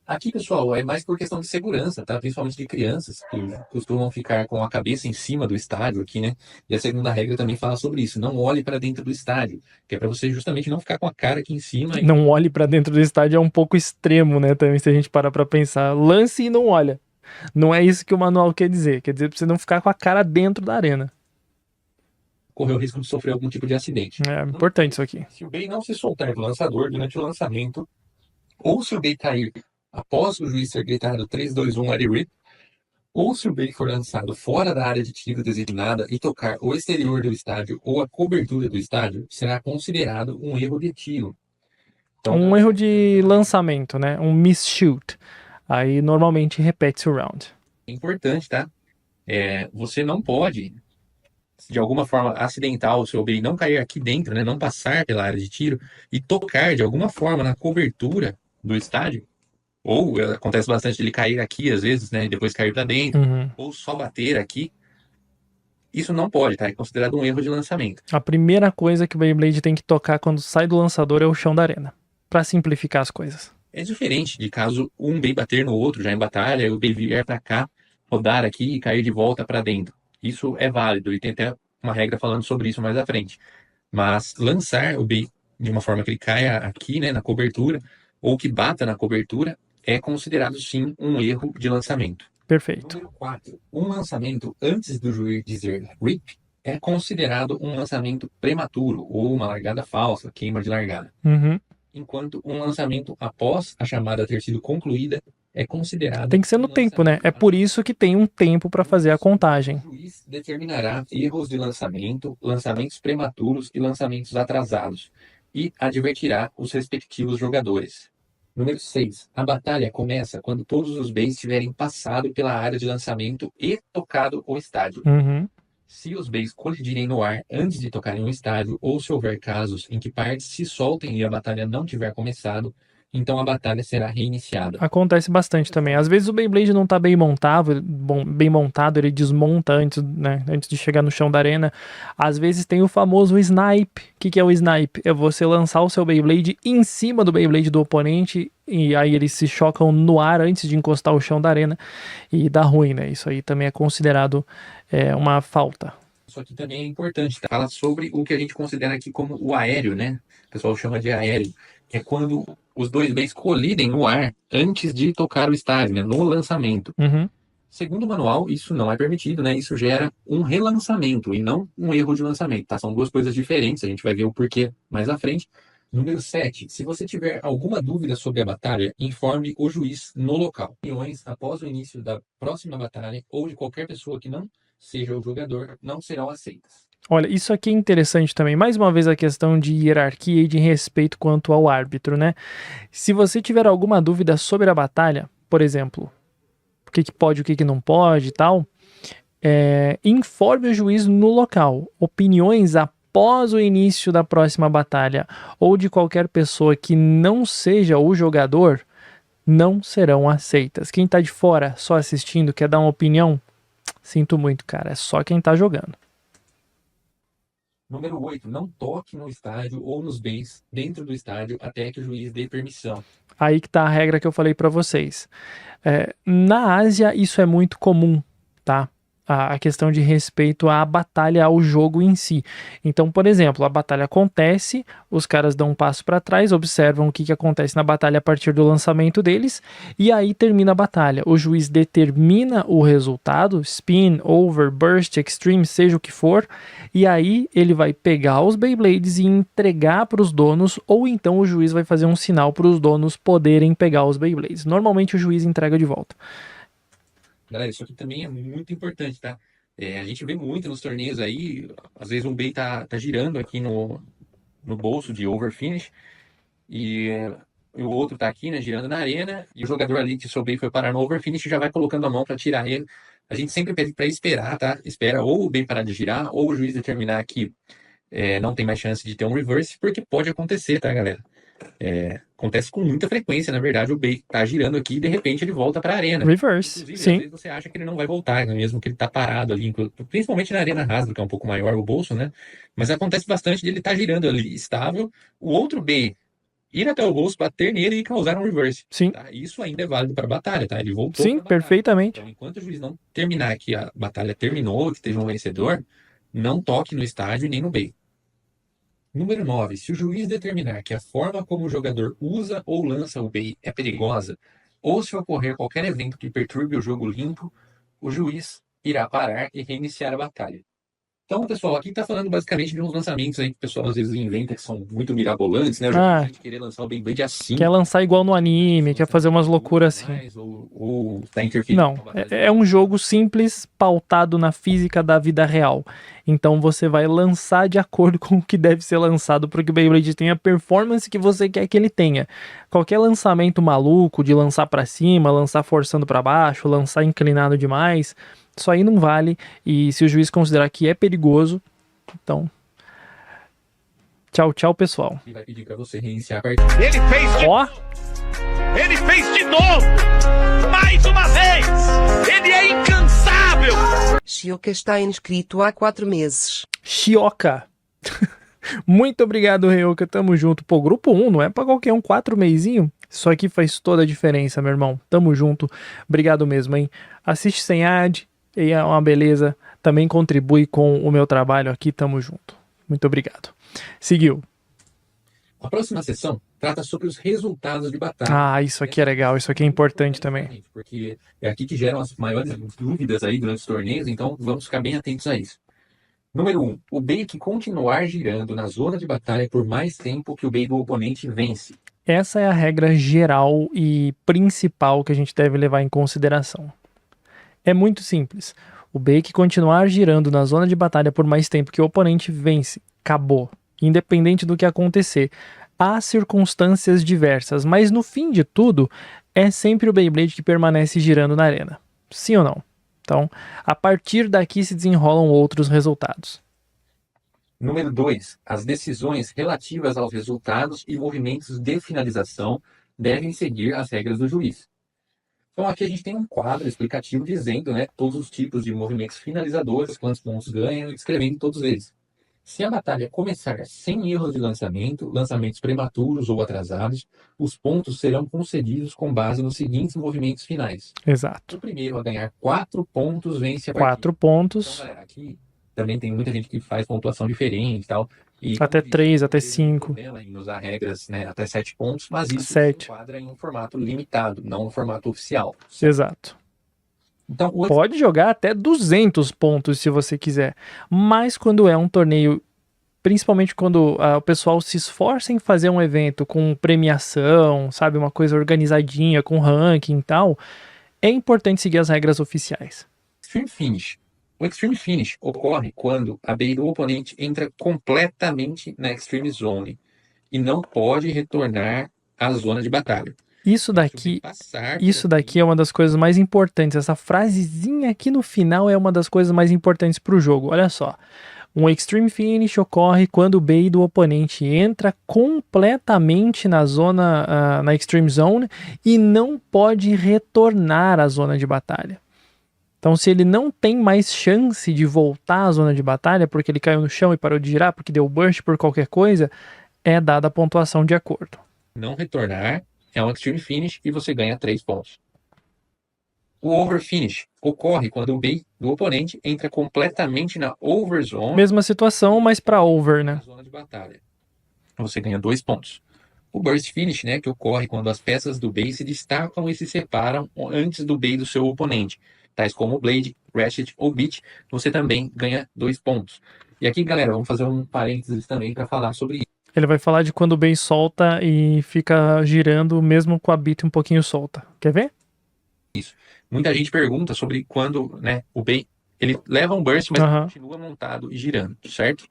Aqui, pessoal, é mais por questão de segurança, tá? Principalmente de crianças, que costumam ficar com a cabeça em cima do estádio aqui, né? E a segunda regra também fala sobre isso. Não olhe para dentro do estádio, que é para você justamente não ficar com a cara aqui em cima. Não olhe para dentro do estádio é um pouco extremo, né? Também se a gente parar para pensar. Lance e não olha. Não é isso que o manual quer dizer. Quer dizer para você não ficar com a cara dentro da arena. Correr o risco de sofrer algum tipo de acidente. É importante isso aqui. Se o bait não se soltar do lançador durante o lançamento, ou se o bait cair após o juiz ter gritado 3, 2, 1, let it rip, ou se o bait for lançado fora da área de tiro designada e tocar o exterior do estádio ou a cobertura do estádio, será considerado um erro de tiro. Então, um erro de lançamento, né? Um miss-shoot. Aí normalmente repete-se o round. É importante, tá? Você não pode, de alguma forma, acidental o seu bait não cair aqui dentro, né? Não passar pela área de tiro e tocar de alguma forma na cobertura do estádio. Ou acontece bastante de ele cair aqui, às vezes, né? E depois cair para dentro. Uhum. Ou só bater aqui. Isso não pode, tá? É considerado um erro de lançamento. A primeira coisa que o Beyblade tem que tocar quando sai do lançador é o chão da arena. Para simplificar as coisas. É diferente de caso um bem bater no outro já em batalha, o bem vier para cá, rodar aqui e cair de volta para dentro. Isso é válido e tem até uma regra falando sobre isso mais à frente. Mas lançar o bem de uma forma que ele caia aqui, né, na cobertura, ou que bata na cobertura, é considerado sim um erro de lançamento. Perfeito. Número 4. Um lançamento antes do juiz dizer RIP é considerado um lançamento prematuro ou uma largada falsa, queima de largada. Uhum. Enquanto um lançamento após a chamada ter sido concluída é considerado... Tem que ser no tempo, né? É por isso que tem um tempo para fazer a contagem. O juiz determinará erros de lançamento, lançamentos prematuros e lançamentos atrasados e advertirá os respectivos jogadores. Número 6. A batalha começa quando todos os baits tiverem passado pela área de lançamento e tocado o estádio. Uhum. Se os Beis colidirem no ar antes de tocarem no estádio, ou se houver casos em que partes se soltem e a batalha não tiver começado, então a batalha será reiniciada. Acontece bastante também. Às vezes o Beyblade não tá bem montado, ele desmonta antes, né, antes de chegar no chão da arena. Às vezes tem o famoso snipe. O que é o snipe? É você lançar o seu Beyblade em cima do Beyblade do oponente e aí eles se chocam no ar antes de encostar o chão da arena e dá ruim, né? Isso aí também é considerado uma falta. Isso aqui também é importante, tá? Fala sobre o que a gente considera aqui como o aéreo, né? O pessoal chama de aéreo, que é quando os dois bens colidem no ar antes de tocar o estádio, né? No lançamento. Uhum. Segundo o manual, isso não é permitido, né? Isso gera um relançamento e não um erro de lançamento, tá? São duas coisas diferentes, a gente vai ver o porquê mais à frente. Número 7. Se você tiver alguma dúvida sobre a batalha, informe o juiz no local. Opiniões após o início da próxima batalha ou de qualquer pessoa que não seja o jogador não serão aceitas. Olha, isso aqui é interessante também. Mais uma vez a questão de hierarquia e de respeito quanto ao árbitro, né? Se você tiver alguma dúvida sobre a batalha, por exemplo, o que pode, o que não pode e tal, informe o juiz no local. Opiniões após o início da próxima batalha ou de qualquer pessoa que não seja o jogador não serão aceitas. Quem tá de fora só assistindo, quer dar uma opinião? Sinto muito, cara. É só quem tá jogando. Número 8. Não toque no estádio ou nos bens dentro do estádio até que o juiz dê permissão. Aí que tá a regra que eu falei para vocês. Na Ásia, isso é muito comum, tá? A questão de respeito à batalha, ao jogo em si. Então, por exemplo, a batalha acontece, os caras dão um passo para trás, observam o que acontece na batalha a partir do lançamento deles, e aí termina a batalha. O juiz determina o resultado, spin, over, burst, extreme, seja o que for, e aí ele vai pegar os Beyblades e entregar para os donos, ou então o juiz vai fazer um sinal para os donos poderem pegar os Beyblades. Normalmente o juiz entrega de volta. Galera, isso aqui também é muito importante, tá? A gente vê muito nos torneios aí, às vezes um Bey tá girando aqui no bolso de overfinish e o outro tá aqui, né, girando na arena, e o jogador ali que souber foi parar no overfinish já vai colocando a mão para tirar ele. A gente sempre pede para esperar, tá? Espera ou o Bey parar de girar, ou o juiz determinar que não tem mais chance de ter um reverse, porque pode acontecer, tá, galera? Acontece com muita frequência, na verdade, o Bey tá girando aqui e de repente ele volta para a arena. Reverse, Inclusive, sim. às vezes você acha que ele não vai voltar, né? Mesmo que ele tá parado ali, principalmente na arena rasa, que é um pouco maior o bolso, né? Mas acontece bastante de ele estar girando ali estável, o outro Bey ir até o bolso, bater nele e causar um reverse. Sim. Tá? Isso ainda é válido para a batalha, tá? Ele voltou. Sim, perfeitamente. Então, enquanto o juiz não terminar que a batalha terminou, que esteja um vencedor, não toque no estádio nem no Bey. Número 9. Se o juiz determinar que a forma como o jogador usa ou lança o Bey é perigosa, ou se ocorrer qualquer evento que perturbe o jogo limpo, o juiz irá parar e reiniciar a batalha. Então, pessoal, aqui está falando basicamente de uns lançamentos aí que o pessoal às vezes inventa que são muito mirabolantes, né? A gente querer lançar o Beyblade assim. Quer lançar igual no anime, quer fazer umas loucuras assim. Ou tá interferindo. Não, é um jogo simples, pautado na física da vida real. Então você vai lançar de acordo com o que deve ser lançado para que o Beyblade tenha a performance que você quer que ele tenha. Qualquer lançamento maluco de lançar para cima, lançar forçando para baixo, lançar inclinado demais, isso aí não vale. E se o juiz considerar que é perigoso, então tchau, tchau, pessoal. Ele vai pedir para você reiniciar a partida. Ele fez de Ó, Ele fez de novo! Mais uma vez! Ele é incansável! Shioka está inscrito há 4 meses. Shioka. Muito obrigado, Ryoka. Tamo junto. Pô, grupo 1 não é pra qualquer um, 4 meizinho. Isso aqui faz toda a diferença, meu irmão. Tamo junto. Obrigado mesmo, hein? Assiste sem ad, e é uma beleza. Também contribui com o meu trabalho aqui. Tamo junto. Muito obrigado. Seguiu. A próxima sessão trata sobre os resultados de batalha. Ah, isso aqui é legal. Isso aqui é importante também. Porque é aqui que geram as maiores dúvidas aí durante os torneios, então vamos ficar bem atentos a isso. Número 1. O Bey que continuar girando na zona de batalha por mais tempo que o Bey do oponente vence. Essa é a regra geral e principal que a gente deve levar em consideração. É muito simples. O Bey que continuar girando na zona de batalha por mais tempo que o oponente vence. Acabou. Independente do que acontecer. Há circunstâncias diversas, mas no fim de tudo, é sempre o Beyblade que permanece girando na arena. Sim ou não? Então, a partir daqui se desenrolam outros resultados. Número 2. As decisões relativas aos resultados e movimentos de finalização devem seguir as regras do juiz. Então aqui a gente tem um quadro explicativo dizendo, né, todos os tipos de movimentos finalizadores, quantos pontos ganham, e descrevendo todos eles. Se a batalha começar sem erros de lançamento, lançamentos prematuros ou atrasados, os pontos serão concedidos com base nos seguintes movimentos finais. Exato. O primeiro a ganhar 4 pontos vence a partida. 4 pontos. Então, galera, aqui também tem muita gente que faz pontuação diferente e tal. E, Até como 3, até teve um 5. problema em usar regras, né, até 7 pontos, mas isso se 7. enquadra em um formato limitado, não um formato oficial. Exato. Então, Pode jogar até 200 pontos se você quiser, mas quando é um torneio, principalmente quando o pessoal se esforça em fazer um evento com premiação, sabe, uma coisa organizadinha, com ranking e tal, é importante seguir as regras oficiais. Extreme Finish. O Extreme Finish ocorre quando a BI do oponente entra completamente na Extreme Zone e não pode retornar à zona de batalha. Isso daqui é uma das coisas mais importantes. Essa frasezinha aqui no final é uma das coisas mais importantes para o jogo. Olha só. Um Extreme Finish ocorre quando o BI do oponente entra completamente na zona, na Extreme Zone e não pode retornar à zona de batalha. Então, se ele não tem mais chance de voltar à zona de batalha porque ele caiu no chão e parou de girar, porque deu burst por qualquer coisa, é dada a pontuação de acordo. Não retornar é um Extreme Finish e você ganha 3 pontos. O Over Finish ocorre quando o BI do oponente entra completamente na Over Zone. Mesma situação, mas para Over, né? Na zona de batalha. Você ganha 2 pontos. O Burst Finish, né, que ocorre quando as peças do BI se destacam e se separam antes do BI do seu oponente, tais como Blade, Ratchet ou Beat, você também ganha 2 pontos. E aqui, galera, vamos fazer um parênteses também para falar sobre isso. Ele vai falar de quando o BI solta e fica girando mesmo com a bit um pouquinho solta. Quer ver? Isso. Muita gente pergunta sobre quando, né, o BI ele leva um burst, mas continua montado e girando, certo?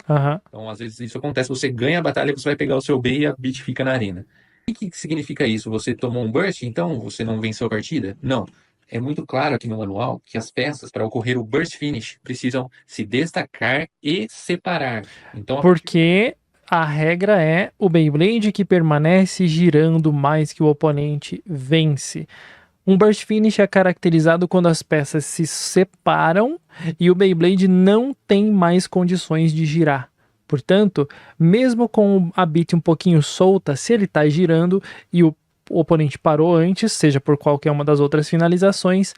Então, às vezes isso acontece, você ganha a batalha, você vai pegar o seu BI e a bit fica na arena. O que significa isso? Você tomou um burst, então você não venceu a partida? Não. É muito claro aqui no manual que as peças, para ocorrer o burst finish, precisam se destacar e separar. Então, porque a regra é o Beyblade que permanece girando mais que o oponente vence. Um burst finish é caracterizado quando as peças se separam e o Beyblade não tem mais condições de girar. Portanto, mesmo com a bit um pouquinho solta, se ele está girando e o oponente parou antes, seja por qualquer uma das outras finalizações,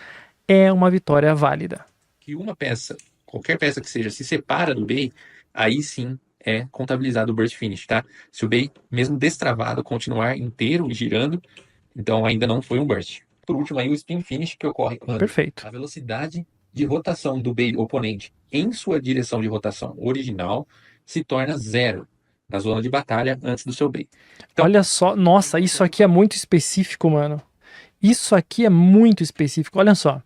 é uma vitória válida. Que uma peça, qualquer peça que seja, se separa do BI, aí sim é contabilizado o burst finish, tá? Se o BI, mesmo destravado, continuar inteiro e girando, então ainda não foi um burst. Por último, aí o spin finish, que ocorre quando a velocidade de rotação do BI oponente em sua direção de rotação original se torna 0 na zona de batalha antes do seu BI. Então, olha só, nossa, isso aqui é muito específico, mano. Isso aqui é muito específico, olha só.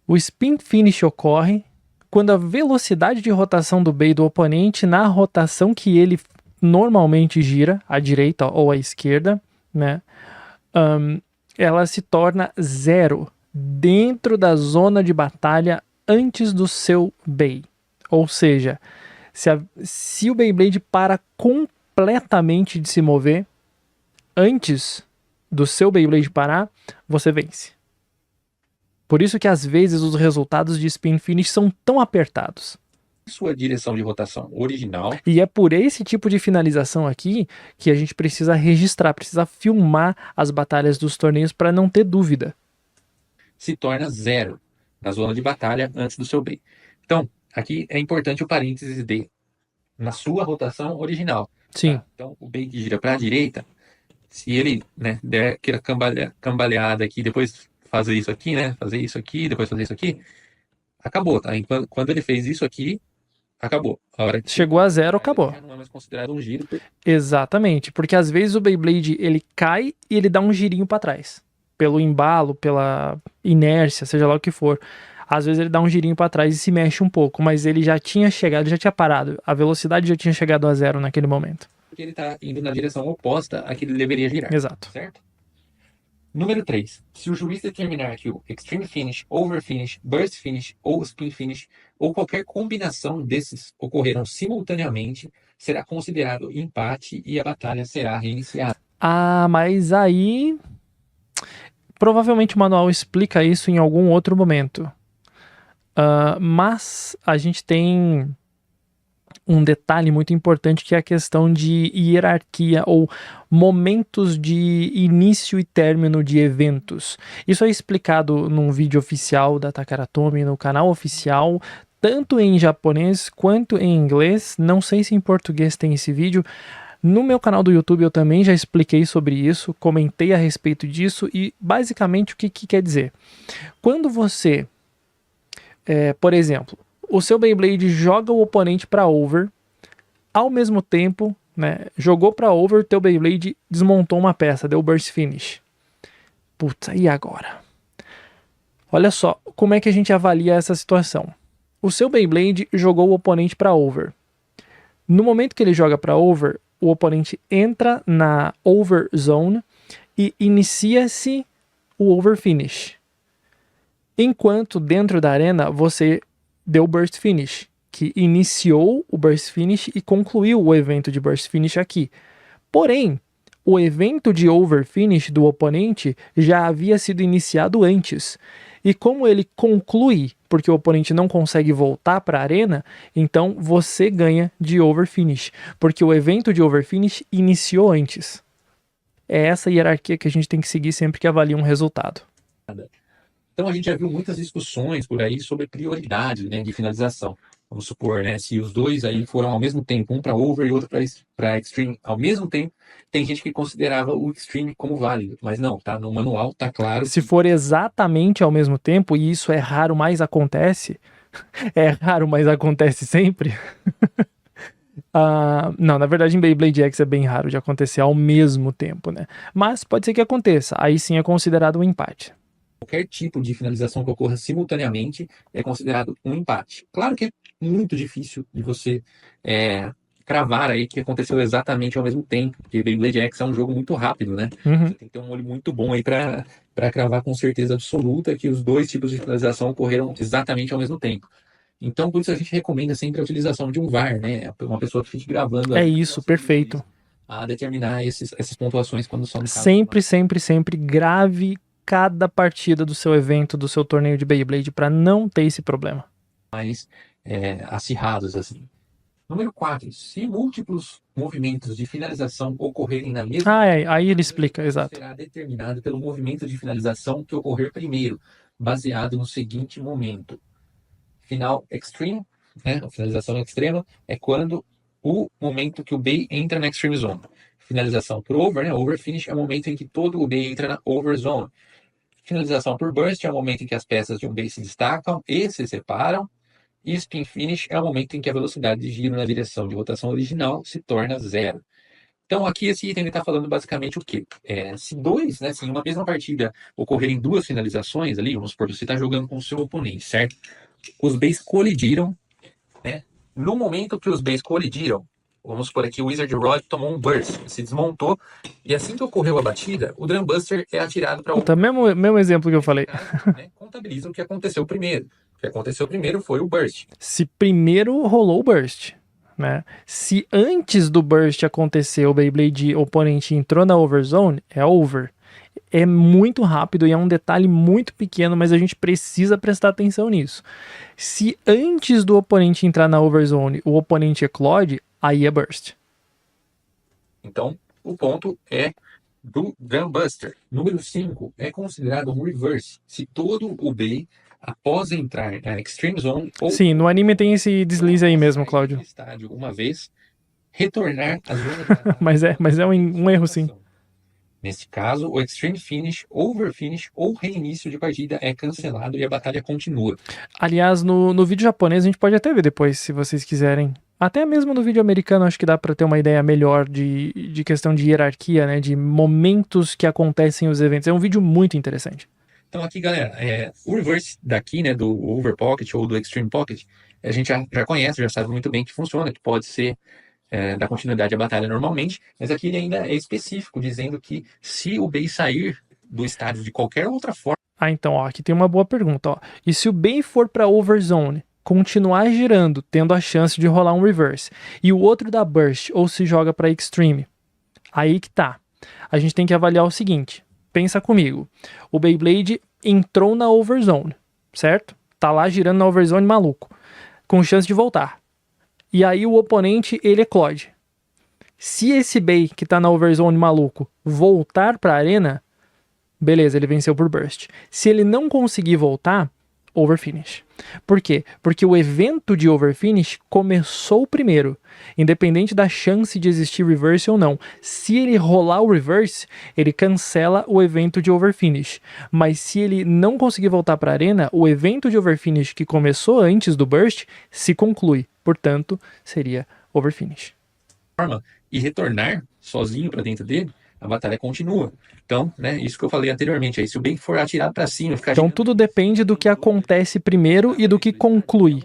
O spin finish ocorre quando a velocidade de rotação do BI do oponente na rotação que ele normalmente gira, à direita ou à esquerda, né? Ela se torna 0 dentro da zona de batalha antes do seu BI. Ou seja, se o Beyblade para completamente de se mover antes do seu Beyblade parar, você vence. Por isso que às vezes os resultados de spin finish são tão apertados. Sua direção de rotação original. E é por esse tipo de finalização aqui que a gente precisa registrar, precisa filmar as batalhas dos torneios para não ter dúvida. Se torna 0 na zona de batalha antes do seu BI. Então, aqui é importante o parênteses de na sua rotação original. Sim. Tá? Então, o BI que gira para a direita, se ele, né, der aquela cambaleada aqui, depois fazer isso aqui, né, fazer isso aqui, depois fazer isso aqui, acabou, tá? Quando ele fez isso aqui, acabou. A hora que chegou a 0, acabou. Já não é mais considerado um giro. Exatamente, porque às vezes o Beyblade ele cai e ele dá um girinho para trás. Pelo embalo, pela inércia, seja lá o que for. Às vezes ele dá um girinho para trás e se mexe um pouco, mas ele já tinha chegado, já tinha parado. A velocidade já tinha chegado a 0 naquele momento. Porque ele está indo na direção oposta a que ele deveria girar. Exato. Certo? Número 3. Se o juiz determinar que o Extreme Finish, Over Finish, Burst Finish ou Spin Finish ou qualquer combinação desses ocorreram simultaneamente, será considerado empate e a batalha será reiniciada. Ah, mas aí provavelmente o manual explica isso em algum outro momento. Mas a gente tem um detalhe muito importante que é a questão de hierarquia ou momentos de início e término de eventos. Isso é explicado num vídeo oficial da Takara Tomy, no canal oficial, tanto em japonês quanto em inglês. Não sei se em português tem esse vídeo. No meu canal do YouTube eu também já expliquei sobre isso, comentei a respeito disso e basicamente o que quer dizer? Quando você, por exemplo, o seu Beyblade joga o oponente para over, ao mesmo tempo, né, jogou para over, teu Beyblade desmontou uma peça, deu burst finish. Putz, e agora? Olha só, como é que a gente avalia essa situação? O seu Beyblade jogou o oponente para over. No momento que ele joga para over, o oponente entra na over zone e inicia-se o over finish. Enquanto dentro da arena você deu burst finish, que iniciou o burst finish e concluiu o evento de burst finish aqui. Porém, o evento de over finish do oponente já havia sido iniciado antes. E como ele conclui, porque o oponente não consegue voltar para a arena, então você ganha de over finish, porque o evento de over finish iniciou antes. É essa hierarquia que a gente tem que seguir sempre que avalia um resultado. Então a gente já viu muitas discussões por aí sobre prioridade, né, de finalização. Vamos supor, né, se os dois aí foram ao mesmo tempo, um para over e outro para extreme ao mesmo tempo, tem gente que considerava o extreme como válido, mas não, tá no manual, tá claro. Se for exatamente ao mesmo tempo, e isso é raro, mas acontece, é raro, mas acontece sempre. Não, na verdade em Beyblade X é bem raro de acontecer ao mesmo tempo, né? Mas pode ser que aconteça, aí sim é considerado um empate. Qualquer tipo de finalização que ocorra simultaneamente é considerado um empate. Claro que é muito difícil de você cravar aí que aconteceu exatamente ao mesmo tempo, porque Beyblade X é um jogo muito rápido, né? Uhum. Você tem que ter um olho muito bom aí para cravar com certeza absoluta que os dois tipos de finalização ocorreram exatamente ao mesmo tempo. Então, por isso a gente recomenda sempre a utilização de um VAR, né? Uma pessoa que fique gravando. É isso, perfeito. A determinar essas pontuações quando são no caso. Sempre grave cada partida do seu evento, do seu torneio de Beyblade, para não ter esse problema. Mais acirrados, assim. Número 4. Se múltiplos movimentos de finalização ocorrerem na mesma... aí ele explica, exato. Será determinado pelo movimento de finalização que ocorrer primeiro, baseado no seguinte momento. Final extreme, né? A finalização extrema é quando o momento que o Bey entra na extreme zone. Finalização por over, né? Over finish é o momento em que todo o Bey entra na over zone. Finalização por burst é o momento em que as peças de um Bey se destacam e se separam. E spin finish é o momento em que a velocidade de giro na direção de rotação original se torna zero. Então aqui esse item está falando basicamente o quê? Se em uma mesma partida ocorrerem duas finalizações ali, vamos supor, você está jogando com o seu oponente, certo? Os Beys colidiram, né? No momento que os Beys colidiram, vamos supor aqui o Wizard Rod tomou um burst, se desmontou, e assim que ocorreu a batida, o Drum Buster é atirado para o... Mesmo exemplo que eu falei. Né, contabiliza o que aconteceu primeiro. O que aconteceu primeiro foi o burst. Se primeiro rolou o burst, né? Se antes do burst acontecer o Beyblade oponente entrou na overzone, é over. É muito rápido e é um detalhe muito pequeno, mas a gente precisa prestar atenção nisso. Se antes do oponente entrar na overzone o oponente eclode, aí é burst. Então, o ponto é do Drum Buster. Número 5 é considerado um reverse. Se todo o Bey, após entrar na Extreme Zone... Sim, no anime tem esse deslize aí mesmo, Cláudio. Estádio uma vez, retornar à zona... mas é um erro, sim. Nesse caso, o Extreme Finish, Over Finish ou reinício de partida é cancelado e a batalha continua. Aliás, no vídeo japonês a gente pode até ver depois, se vocês quiserem. Até mesmo no vídeo americano acho que dá para ter uma ideia melhor de questão de hierarquia, né? De momentos que acontecem os eventos. É um vídeo muito interessante. Então aqui, galera, o reverse daqui, né, do Over Pocket ou do Extreme Pocket, a gente já conhece, já sabe muito bem que funciona, que pode ser dar continuidade à batalha normalmente, mas aqui ele ainda é específico, dizendo que se o Bey sair do estádio de qualquer outra forma. Ah, então, ó, aqui tem uma boa pergunta, ó. E se o Bay for pra Overzone, continuar girando, tendo a chance de rolar um reverse, e o outro dá burst, ou se joga pra Extreme? Aí que tá. A gente tem que avaliar o seguinte. Pensa comigo. O Beyblade entrou na Overzone, certo? Tá lá girando na Overzone maluco, com chance de voltar. E aí o oponente, ele eclode. Se esse Bay que tá na Overzone maluco voltar pra arena, beleza, ele venceu por burst. Se ele não conseguir voltar, overfinish. Por quê? Porque o evento de overfinish começou primeiro, independente da chance de existir reverse ou não. Se ele rolar o reverse, ele cancela o evento de overfinish. Mas se ele não conseguir voltar para a arena, o evento de overfinish que começou antes do burst se conclui. Portanto, seria overfinish. E retornar sozinho para dentro dele, a batalha continua. Então, né, isso que eu falei anteriormente, aí se o Bay for atirado para cima, ficar então tudo depende do que acontece primeiro e do que conclui.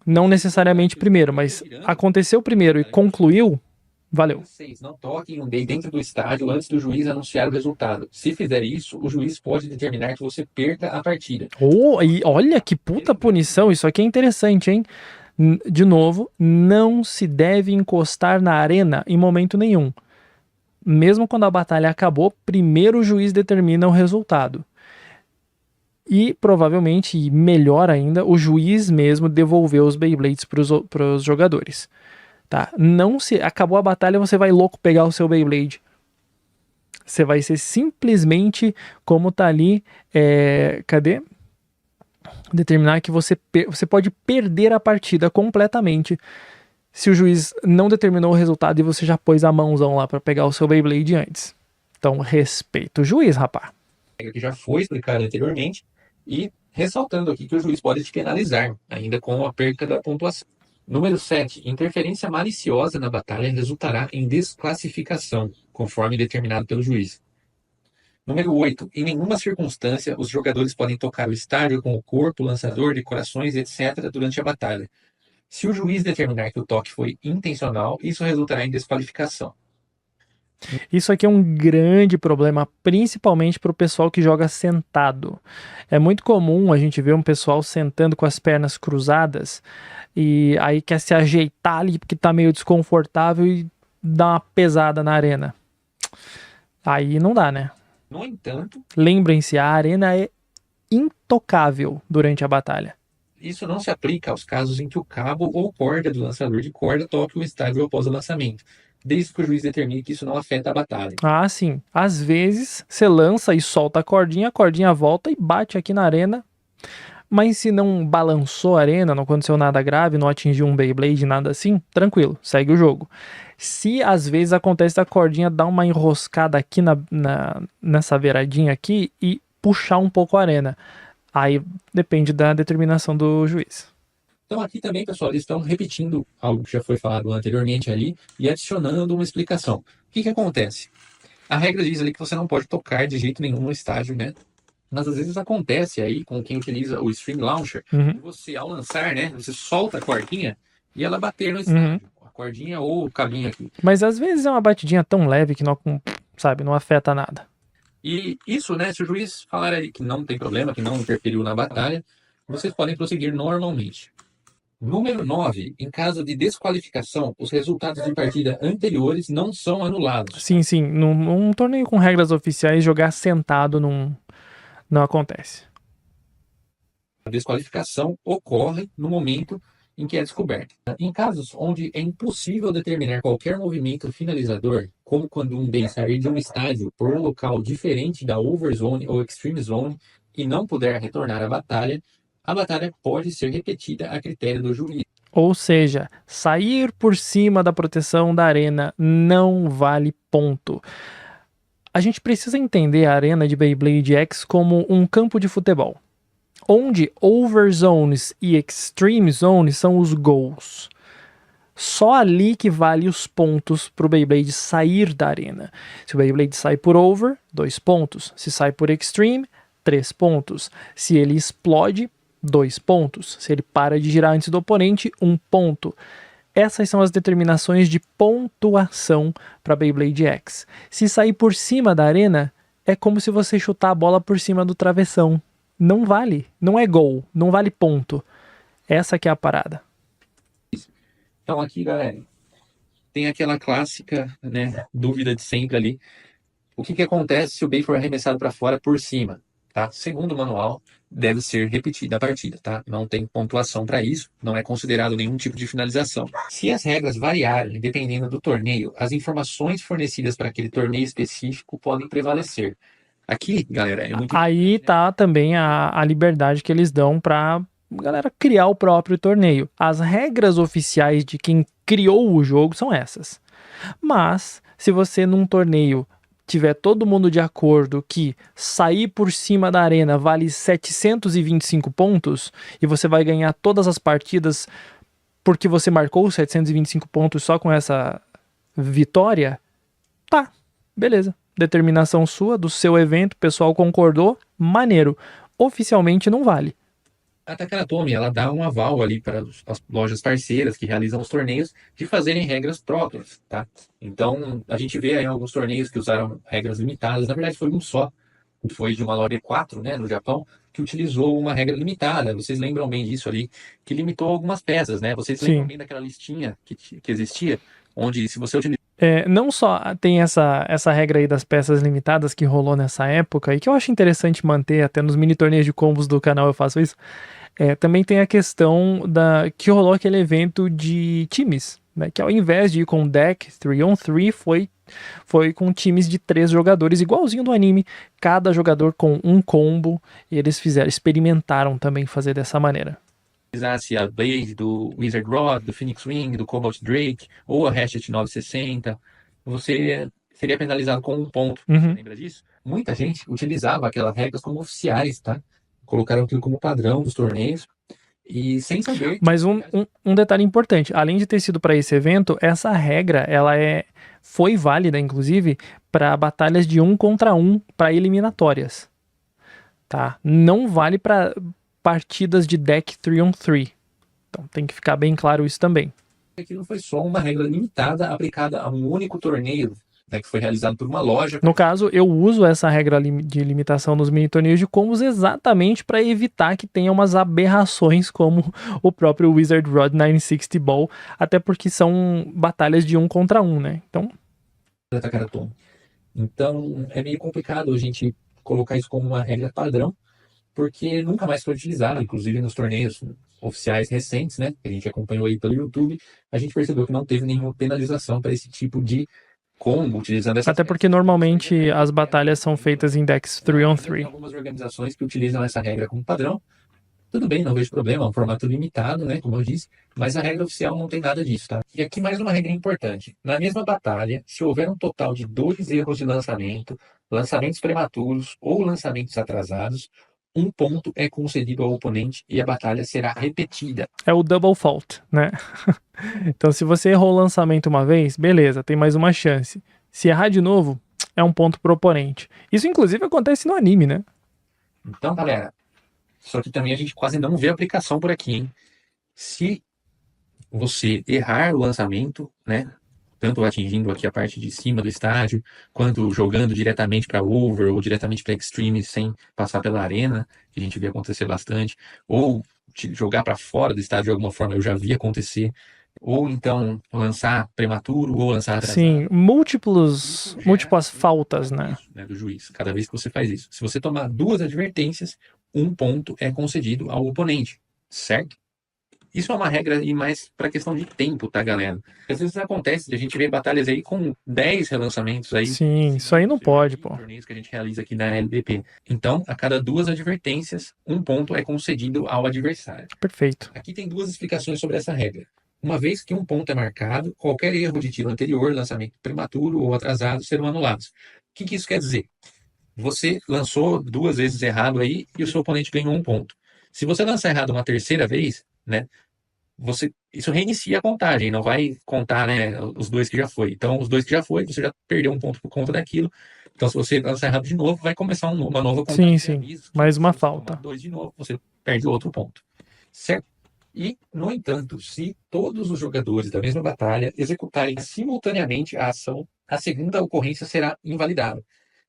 Não necessariamente primeiro, mas aconteceu primeiro e concluiu, valeu. Não toquem um Bay dentro do estádio antes do juiz anunciar o resultado. Se fizer isso, o juiz pode determinar que você perca a partida. Oh, e olha que puta punição, isso aqui é interessante, hein? De novo, não se deve encostar na arena em momento nenhum. Mesmo quando a batalha acabou, primeiro o juiz determina o resultado. E provavelmente, e melhor ainda, o juiz mesmo devolveu os Beyblades para os jogadores. Tá? Não se acabou a batalha, você vai louco pegar o seu Beyblade. Você vai ser simplesmente como tá ali, cadê? Determinar que você pode perder a partida completamente se o juiz não determinou o resultado e você já pôs a mãozão lá para pegar o seu Beyblade antes. Então, respeita o juiz, rapá. Que já foi explicado anteriormente e ressaltando aqui que o juiz pode te penalizar, ainda com a perca da pontuação. Número 7. Interferência maliciosa na batalha resultará em desclassificação, conforme determinado pelo juiz. Número 8. Em nenhuma circunstância, os jogadores podem tocar o estádio com o corpo, lançador, decorações, etc. durante a batalha. Se o juiz determinar que o toque foi intencional, isso resultará em desqualificação. Isso aqui é um grande problema, principalmente para o pessoal que joga sentado. É muito comum a gente ver um pessoal sentando com as pernas cruzadas e aí quer se ajeitar ali porque está meio desconfortável e dá uma pesada na arena. Aí não dá, né? No entanto, lembrem-se, a arena é intocável durante a batalha. Isso não se aplica aos casos em que o cabo ou corda do lançador de corda toque o estádio após o lançamento, desde que o juiz determine que isso não afeta a batalha. Ah, sim. Às vezes, você lança e solta a cordinha volta e bate aqui na arena. Mas se não balançou a arena, não aconteceu nada grave, não atingiu um Beyblade, nada assim, tranquilo, segue o jogo. Se às vezes acontece a cordinha dar uma enroscada aqui nessa beiradinha aqui e puxar um pouco a arena, aí depende da determinação do juiz. Então aqui também, pessoal, eles estão repetindo algo que já foi falado anteriormente ali e adicionando uma explicação. O que acontece? A regra diz ali que você não pode tocar de jeito nenhum no estádio, né? Mas às vezes acontece aí com quem utiliza o Stream Launcher, você ao lançar, né, você solta a cordinha e ela bater no estádio. A cordinha ou o cabinho aqui. Mas às vezes é uma batidinha tão leve que não, sabe, não afeta nada. E isso, né, se o juiz falar aí que não tem problema, que não interferiu na batalha, vocês podem prosseguir normalmente. Número 9. Em caso de desqualificação, os resultados de partida anteriores não são anulados. Sim. Num torneio com regras oficiais, jogar sentado não acontece. A desqualificação ocorre no momento em que é descoberta. Em casos onde é impossível determinar qualquer movimento finalizador, como quando um Bay sair de um estádio por um local diferente da Overzone ou Extreme Zone e não puder retornar à batalha, a batalha pode ser repetida a critério do juiz. Ou seja, sair por cima da proteção da arena não vale ponto. A gente precisa entender a arena de Beyblade X como um campo de futebol, onde Overzones e Extreme Zones são os gols. Só ali que vale os pontos para o Beyblade sair da arena. Se o Beyblade sai por Over, 2 pontos. Se sai por Extreme, 3 pontos. Se ele explode, 2 pontos. Se ele para de girar antes do oponente, 1 ponto. Essas são as determinações de pontuação para Beyblade X. Se sair por cima da arena, é como se você chutar a bola por cima do travessão. Não vale, não é gol, não vale ponto. Essa que é a parada. Então aqui, galera, tem aquela clássica, né, dúvida de sempre ali. O que acontece se o bem for arremessado para fora por cima, tá? Segundo o manual, deve ser repetida a partida, tá? Não tem pontuação para isso, não é considerado nenhum tipo de finalização. Se as regras variarem dependendo do torneio, as informações fornecidas para aquele torneio específico podem prevalecer. Aqui, galera, é muito... Aí tá também a liberdade que eles dão pra galera criar o próprio torneio. As regras oficiais de quem criou o jogo são essas. Mas, se você num torneio tiver todo mundo de acordo que sair por cima da arena vale 725 pontos e você vai ganhar todas as partidas porque você marcou os 725 pontos só com essa vitória, tá, beleza. Determinação sua, do seu evento, o pessoal concordou, maneiro. Oficialmente não vale. A Takaratomi, ela dá um aval ali para as lojas parceiras que realizam os torneios de fazerem regras próprias, tá? Então, a gente vê aí alguns torneios que usaram regras limitadas. Na verdade, foi um só. Foi de uma loja 4, né, no Japão, que utilizou uma regra limitada. Vocês lembram bem disso ali, que limitou algumas peças, né? Vocês lembram Sim. bem daquela listinha que existia, onde se você utilizar... Não só tem essa regra aí das peças limitadas que rolou nessa época, e que eu acho interessante manter, até nos mini torneios de combos do canal eu faço isso, também tem a questão que rolou aquele evento de times, né, que ao invés de ir com deck 3-on-3, foi com times de 3 jogadores, igualzinho do anime, cada jogador com um combo, e eles experimentaram também fazer dessa maneira. utilizasse a Blade do Wizard Rod, do Phoenix Wing, do Cobalt Drake, ou a Hatchet 960, você seria penalizado com 1 ponto. Você lembra disso? Muita gente utilizava aquelas regras como oficiais, tá? Colocaram aquilo como padrão dos torneios, e sem saber... Mas um detalhe importante, além de ter sido para esse evento, essa regra ela foi válida, inclusive, para batalhas de 1 contra 1 para eliminatórias. Tá? Não vale para partidas de deck 3-on-3. Então tem que ficar bem claro isso também. Aquilo foi só uma regra limitada aplicada a um único torneio, né, que foi realizado por uma loja. No caso, eu uso essa regra de limitação nos mini torneios de combos exatamente para evitar que tenha umas aberrações como o próprio Wizard Rod 960 Ball, até porque são batalhas de 1 contra 1, né? Então é meio complicado a gente colocar isso como uma regra padrão, porque nunca mais foi utilizado, inclusive nos torneios oficiais recentes, né, que a gente acompanhou aí pelo YouTube, a gente percebeu que não teve nenhuma penalização para esse tipo de combo utilizando essa... Até porque normalmente as batalhas são feitas em decks 3-on-3. Tem algumas organizações que utilizam essa regra como padrão. Tudo bem, não vejo problema, é um formato limitado, né, como eu disse, mas a regra oficial não tem nada disso, tá? E aqui mais uma regra importante. Na mesma batalha, se houver um total de 2 erros de lançamento, lançamentos prematuros ou lançamentos atrasados, 1 ponto é concedido ao oponente e a batalha será repetida. É o double fault, né? Então se você errou o lançamento uma vez, beleza, tem mais uma chance. Se errar de novo, é 1 ponto pro oponente. Isso inclusive acontece no anime, né? Então, galera, só que também a gente quase não vê aplicação por aqui, hein? Se você errar o lançamento, né, tanto atingindo aqui a parte de cima do estádio, quanto jogando diretamente para over ou diretamente para extreme sem passar pela arena, que a gente vê acontecer bastante, ou jogar para fora do estádio de alguma forma, eu já vi acontecer, ou então lançar prematuro ou lançar atrasado. Sim, múltiplas faltas, né? Do juiz, cada vez que você faz isso. Se você tomar 2 advertências, 1 ponto é concedido ao oponente, certo? Isso é uma regra e mais para questão de tempo, tá, galera? Às vezes acontece de a gente ver batalhas aí com 10 relançamentos aí. Sim, isso aí não pode, pô. Torneios que a gente realiza aqui na LDP. Então, a cada 2 advertências, 1 ponto é concedido ao adversário. Perfeito. Aqui tem 2 explicações sobre essa regra. Uma vez que 1 ponto é marcado, qualquer erro de tiro anterior, lançamento prematuro ou atrasado serão anulados. O que isso quer dizer? Você lançou 2 vezes errado aí e o seu oponente ganhou 1 ponto. Se você lançar errado uma terceira vez, né, isso reinicia a contagem, não vai contar, né, os 2 que já foi. Então, os 2 que já foi, você já perdeu 1 ponto por conta daquilo. Então, se você lançar errado de novo, vai começar uma nova contagem. Sim, mais uma falta. 2 de novo, você perde outro ponto. Certo? E, no entanto, se todos os jogadores da mesma batalha executarem simultaneamente a ação, a segunda ocorrência será invalidada.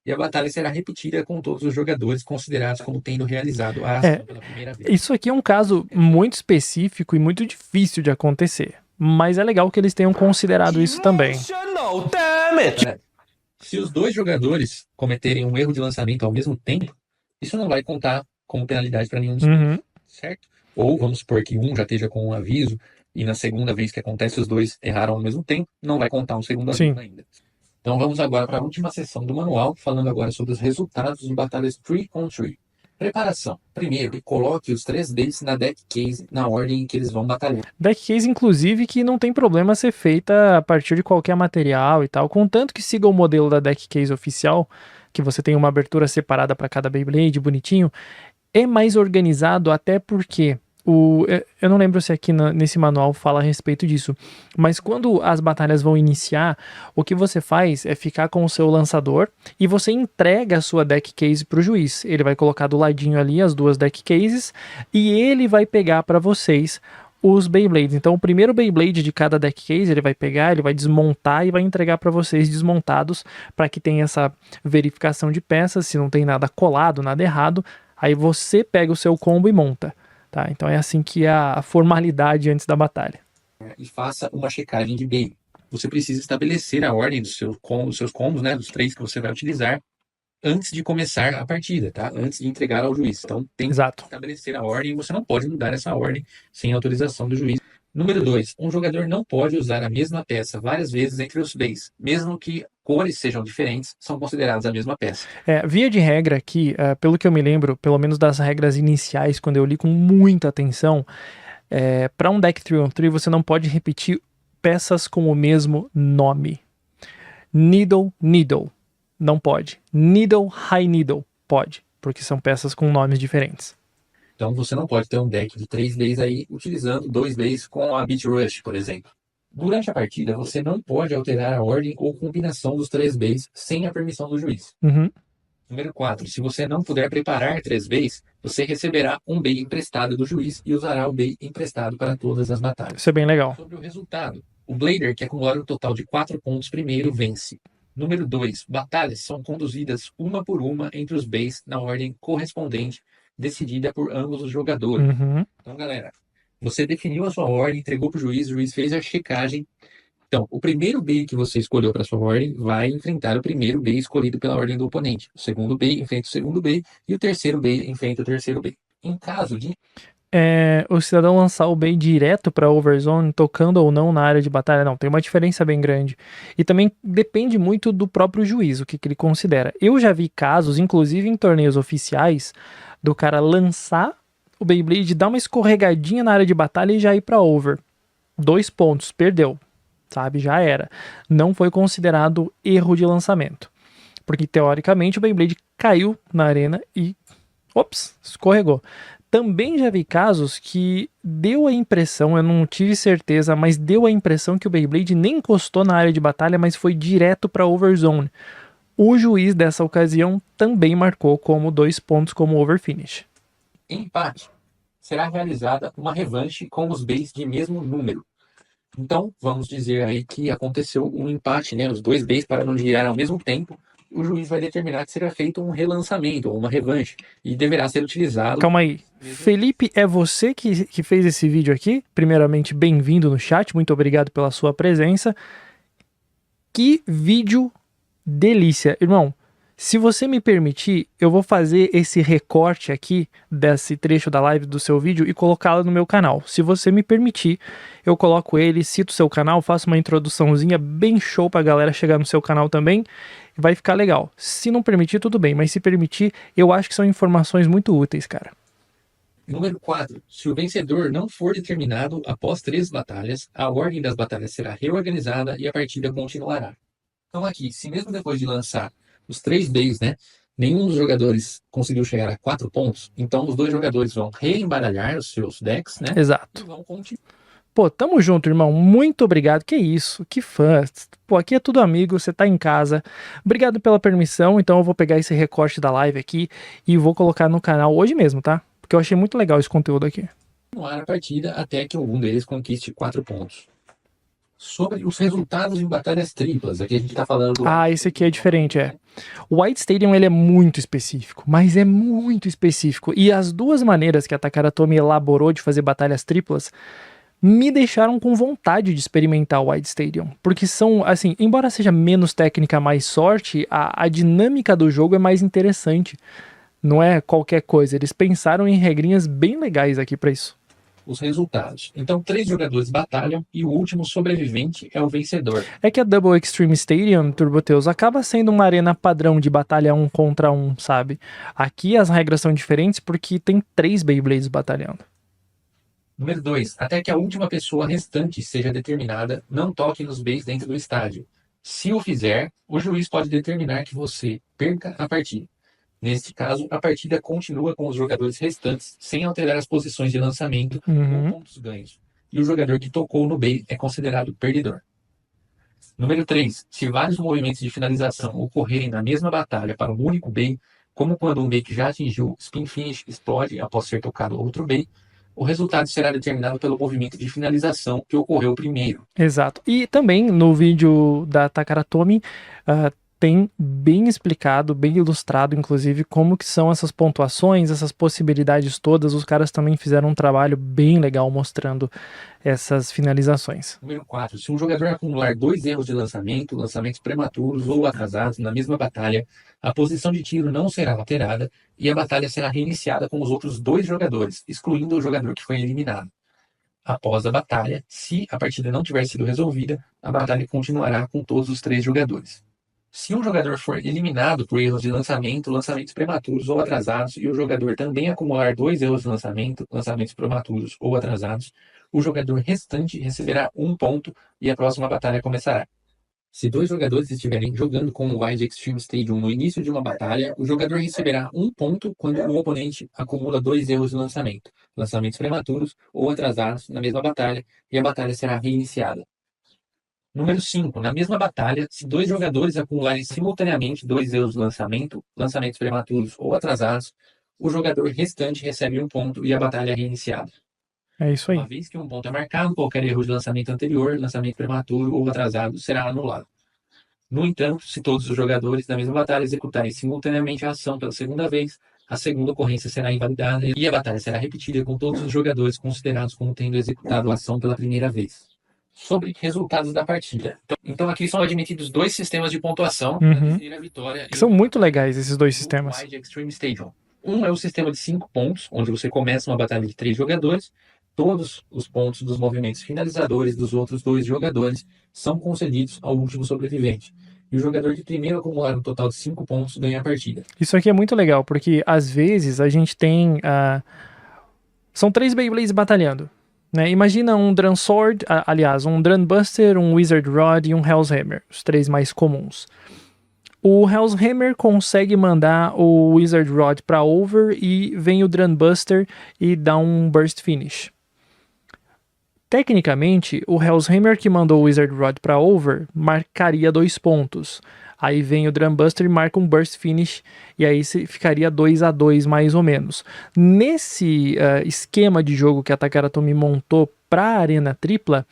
e a batalha será repetida com todos os jogadores considerados como tendo realizado a ação pela primeira vez. Isso aqui é um caso muito específico e muito difícil de acontecer, mas é legal que eles tenham considerado isso também. Galera, se os dois jogadores cometerem um erro de lançamento ao mesmo tempo, isso não vai contar como penalidade para nenhum dos dois, certo? Ou vamos supor que um já esteja com um aviso e na segunda vez que acontece os dois erraram ao mesmo tempo, não vai contar um segundo aviso ainda. Então vamos agora para a última seção do manual, falando agora sobre os resultados de batalhas 3 on 3. Preparação. Primeiro, coloque os 3 deles na deck case na ordem em que eles vão batalhar. Deck case, inclusive, que não tem problema ser feita a partir de qualquer material e tal, contanto que siga o modelo da deck case oficial, que você tem uma abertura separada para cada Beyblade, bonitinho, é mais organizado até porque... eu não lembro se aqui nesse manual fala a respeito disso, mas quando as batalhas vão iniciar, o que você faz é ficar com o seu lançador e você entrega a sua deck case para o juiz. Ele vai colocar do ladinho ali as duas deck cases e ele vai pegar para vocês os Beyblades. Então o primeiro Beyblade de cada deck case ele vai pegar, ele vai desmontar e vai entregar para vocês desmontados para que tenha essa verificação de peças, se não tem nada colado, nada errado, aí você pega o seu combo e monta. Tá, então é assim que é a formalidade antes da batalha. E faça uma checagem de bem. Você precisa estabelecer a ordem dos seus combos, né, dos 3 que você vai utilizar, antes de começar a partida, tá? Antes de entregar ao juiz. Então tem que estabelecer a ordem e você não pode mudar essa ordem sem autorização do juiz. Número 2. Um jogador não pode usar a mesma peça várias vezes entre os bays, mesmo que cores sejam diferentes, são consideradas a mesma peça. Via de regra aqui, pelo que eu me lembro, pelo menos das regras iniciais, quando eu li com muita atenção, para um deck 3 on 3 você não pode repetir peças com o mesmo nome. Needle, needle, não pode. Needle, high needle, pode, porque são peças com nomes diferentes. Então você não pode ter um deck de 3 bays aí utilizando 2 bays com a Beat Rush, por exemplo. Durante a partida, você não pode alterar a ordem ou combinação dos 3 bays sem a permissão do juiz. Número 4. Se você não puder preparar 3 bays, você receberá um bay emprestado do juiz e usará o bay emprestado para todas as batalhas. Isso é bem legal. Sobre o resultado, o Blader, que acumular um total de 4 pontos primeiro, vence. Número 2. Batalhas são conduzidas uma por uma entre os bays na ordem correspondente, decidida por ambos os jogadores. Então, galera, você definiu a sua ordem, entregou para o juiz fez a checagem. Então, o primeiro bay que você escolheu para sua ordem vai enfrentar o primeiro bay escolhido pela ordem do oponente. O segundo bay enfrenta o segundo bay e o terceiro bay enfrenta o terceiro bay. Em caso de... o cidadão lançar o bay direto para a overzone, tocando ou não na área de batalha, não, tem uma diferença bem grande. E também depende muito do próprio juiz, o que ele considera. Eu já vi casos, inclusive em torneios oficiais, do cara lançar o Beyblade, dar uma escorregadinha na área de batalha e já ir para over. 2 pontos, perdeu, sabe? Já era. Não foi considerado erro de lançamento. Porque, teoricamente, o Beyblade caiu na arena e... ops, escorregou. Também já vi casos que deu a impressão, eu não tive certeza, mas deu a impressão que o Beyblade nem encostou na área de batalha, mas foi direto para overzone. O juiz dessa ocasião também marcou como 2 pontos como overfinish. Em empate, será realizada uma revanche com os bays de mesmo número. Então, vamos dizer aí que aconteceu um empate, né? Os 2 bays pararam de girar ao mesmo tempo. O juiz vai determinar que será feito um relançamento ou uma revanche e deverá ser utilizado... Calma aí. Felipe, é você que fez esse vídeo aqui? Primeiramente, bem-vindo no chat. Muito obrigado pela sua presença. Que vídeo delícia. Irmão, se você me permitir, eu vou fazer esse recorte aqui desse trecho da live do seu vídeo e colocá-lo no meu canal. Se você me permitir, eu coloco ele, cito o seu canal, faço uma introduçãozinha bem show pra galera chegar no seu canal também. Vai ficar legal. Se não permitir, tudo bem, mas se permitir, eu acho que são informações muito úteis, cara. Número 4. Se o vencedor não for determinado após 3 batalhas, a ordem das batalhas será reorganizada e a partida continuará. Então aqui, se mesmo depois de lançar os 3 bays, né, nenhum dos jogadores conseguiu chegar a 4 pontos, então os 2 jogadores vão reembaralhar os seus decks, né? Exato. E vão continuar. Pô, tamo junto, irmão. Muito obrigado. Que isso, que fã. Pô, aqui é tudo amigo, você tá em casa. Obrigado pela permissão. Então eu vou pegar esse recorte da live aqui e vou colocar no canal hoje mesmo, tá? Porque eu achei muito legal esse conteúdo aqui. Continuar a partida até que algum deles conquiste 4 pontos. Sobre os resultados em batalhas triplas, aqui a gente está falando do... Esse aqui é diferente, é. O White Stadium, ele é muito específico, mas é muito específico. E as duas maneiras que a Takara Tomy elaborou de fazer batalhas triplas me deixaram com vontade de experimentar o White Stadium. Porque são, assim, embora seja menos técnica, mais sorte, a dinâmica do jogo é mais interessante. Não é qualquer coisa. Eles pensaram em regrinhas bem legais aqui pra isso. Os resultados. Então, 3 jogadores batalham e o último sobrevivente é o vencedor. É que a Double Extreme Stadium, Turboteus, acaba sendo uma arena padrão de batalha 1 contra 1, sabe? Aqui as regras são diferentes porque tem 3 Beyblades batalhando. Número 2. Até que a última pessoa restante seja determinada, não toque nos Beys dentro do estádio. Se o fizer, o juiz pode determinar que você perca a partida. Neste caso, a partida continua com os jogadores restantes, sem alterar as posições de lançamento ou pontos ganhos. E o jogador que tocou no Bey é considerado perdedor. Número 3. Se vários movimentos de finalização ocorrerem na mesma batalha para um único Bey, como quando um Bey que já atingiu Spin Finish explode após ser tocado outro Bey, o resultado será determinado pelo movimento de finalização que ocorreu primeiro. Exato. E também no vídeo da Takara Tomy, tem bem explicado, bem ilustrado, inclusive, como que são essas pontuações, essas possibilidades todas. Os caras também fizeram um trabalho bem legal mostrando essas finalizações. Número 4. Se um jogador acumular 2 erros de lançamento, lançamentos prematuros ou atrasados na mesma batalha, a posição de tiro não será alterada e a batalha será reiniciada com os outros 2 jogadores, excluindo o jogador que foi eliminado. Após a batalha, se a partida não tiver sido resolvida, a batalha continuará com todos os 3 jogadores. Se um jogador for eliminado por erros de lançamento, lançamentos prematuros ou atrasados, e o jogador também acumular 2 erros de lançamento, lançamentos prematuros ou atrasados, o jogador restante receberá 1 ponto e a próxima batalha começará. Se 2 jogadores estiverem jogando com o Wide Extreme Stadium no início de uma batalha, o jogador receberá 1 ponto quando o oponente acumula 2 erros de lançamento, lançamentos prematuros ou atrasados na mesma batalha, e a batalha será reiniciada. Número 5. Na mesma batalha, se 2 jogadores acumularem simultaneamente 2 erros de lançamento, lançamentos prematuros ou atrasados, o jogador restante recebe 1 ponto e a batalha é reiniciada. É isso aí. Uma vez que 1 ponto é marcado, qualquer erro de lançamento anterior, lançamento prematuro ou atrasado será anulado. No entanto, se todos os jogadores da mesma batalha executarem simultaneamente a ação pela segunda vez, a segunda ocorrência será invalidada e a batalha será repetida com todos os jogadores considerados como tendo executado a ação pela primeira vez. Sobre resultados da partida. Então aqui são admitidos 2 sistemas de pontuação para definir a vitória. São muito legais esses 2 sistemas. Wide Extreme Stadium. Um é o sistema de 5 pontos, onde você começa uma batalha de 3 jogadores. Todos os pontos dos movimentos finalizadores dos outros 2 jogadores são concedidos ao último sobrevivente. E o jogador de primeiro acumular um total de 5 pontos ganha a partida. Isso aqui é muito legal, porque às vezes a gente tem... São 3 Beyblades batalhando. Né? Imagina um Drum Sword, aliás, um Drum Buster, um Wizard Rod e um Hell's Hammer, os 3 mais comuns. O Hell's Hammer consegue mandar o Wizard Rod para over e vem o Drum Buster e dá um Burst Finish. Tecnicamente, o Hell's Hammer que mandou o Wizard Rod para over marcaria 2 pontos. Aí vem o Drum Buster e marca um Burst Finish, e aí ficaria 2-2 mais ou menos. Nesse esquema de jogo que a Takara Tomy montou para a arena tripla,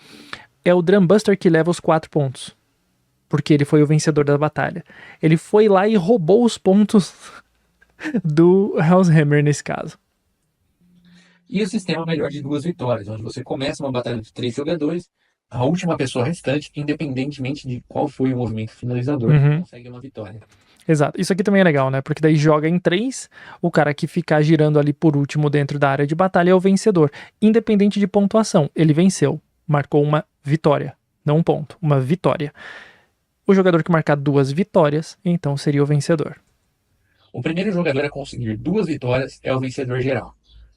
é o Drum Buster que leva os 4 pontos. Porque ele foi o vencedor da batalha. Ele foi lá e roubou os pontos do Hell's Hammer nesse caso. E o sistema melhor de 2 vitórias, onde você começa uma batalha de 3 jogadores, a última pessoa restante, independentemente de qual foi o movimento finalizador, consegue uma vitória. Exato. Isso aqui também é legal, né? Porque daí joga em 3, o cara que ficar girando ali por último dentro da área de batalha é o vencedor. Independente de pontuação, ele venceu. Marcou uma vitória. Não um ponto, uma vitória. O jogador que marcar 2 vitórias, então seria o vencedor. O primeiro jogador a conseguir 2 vitórias é o vencedor geral.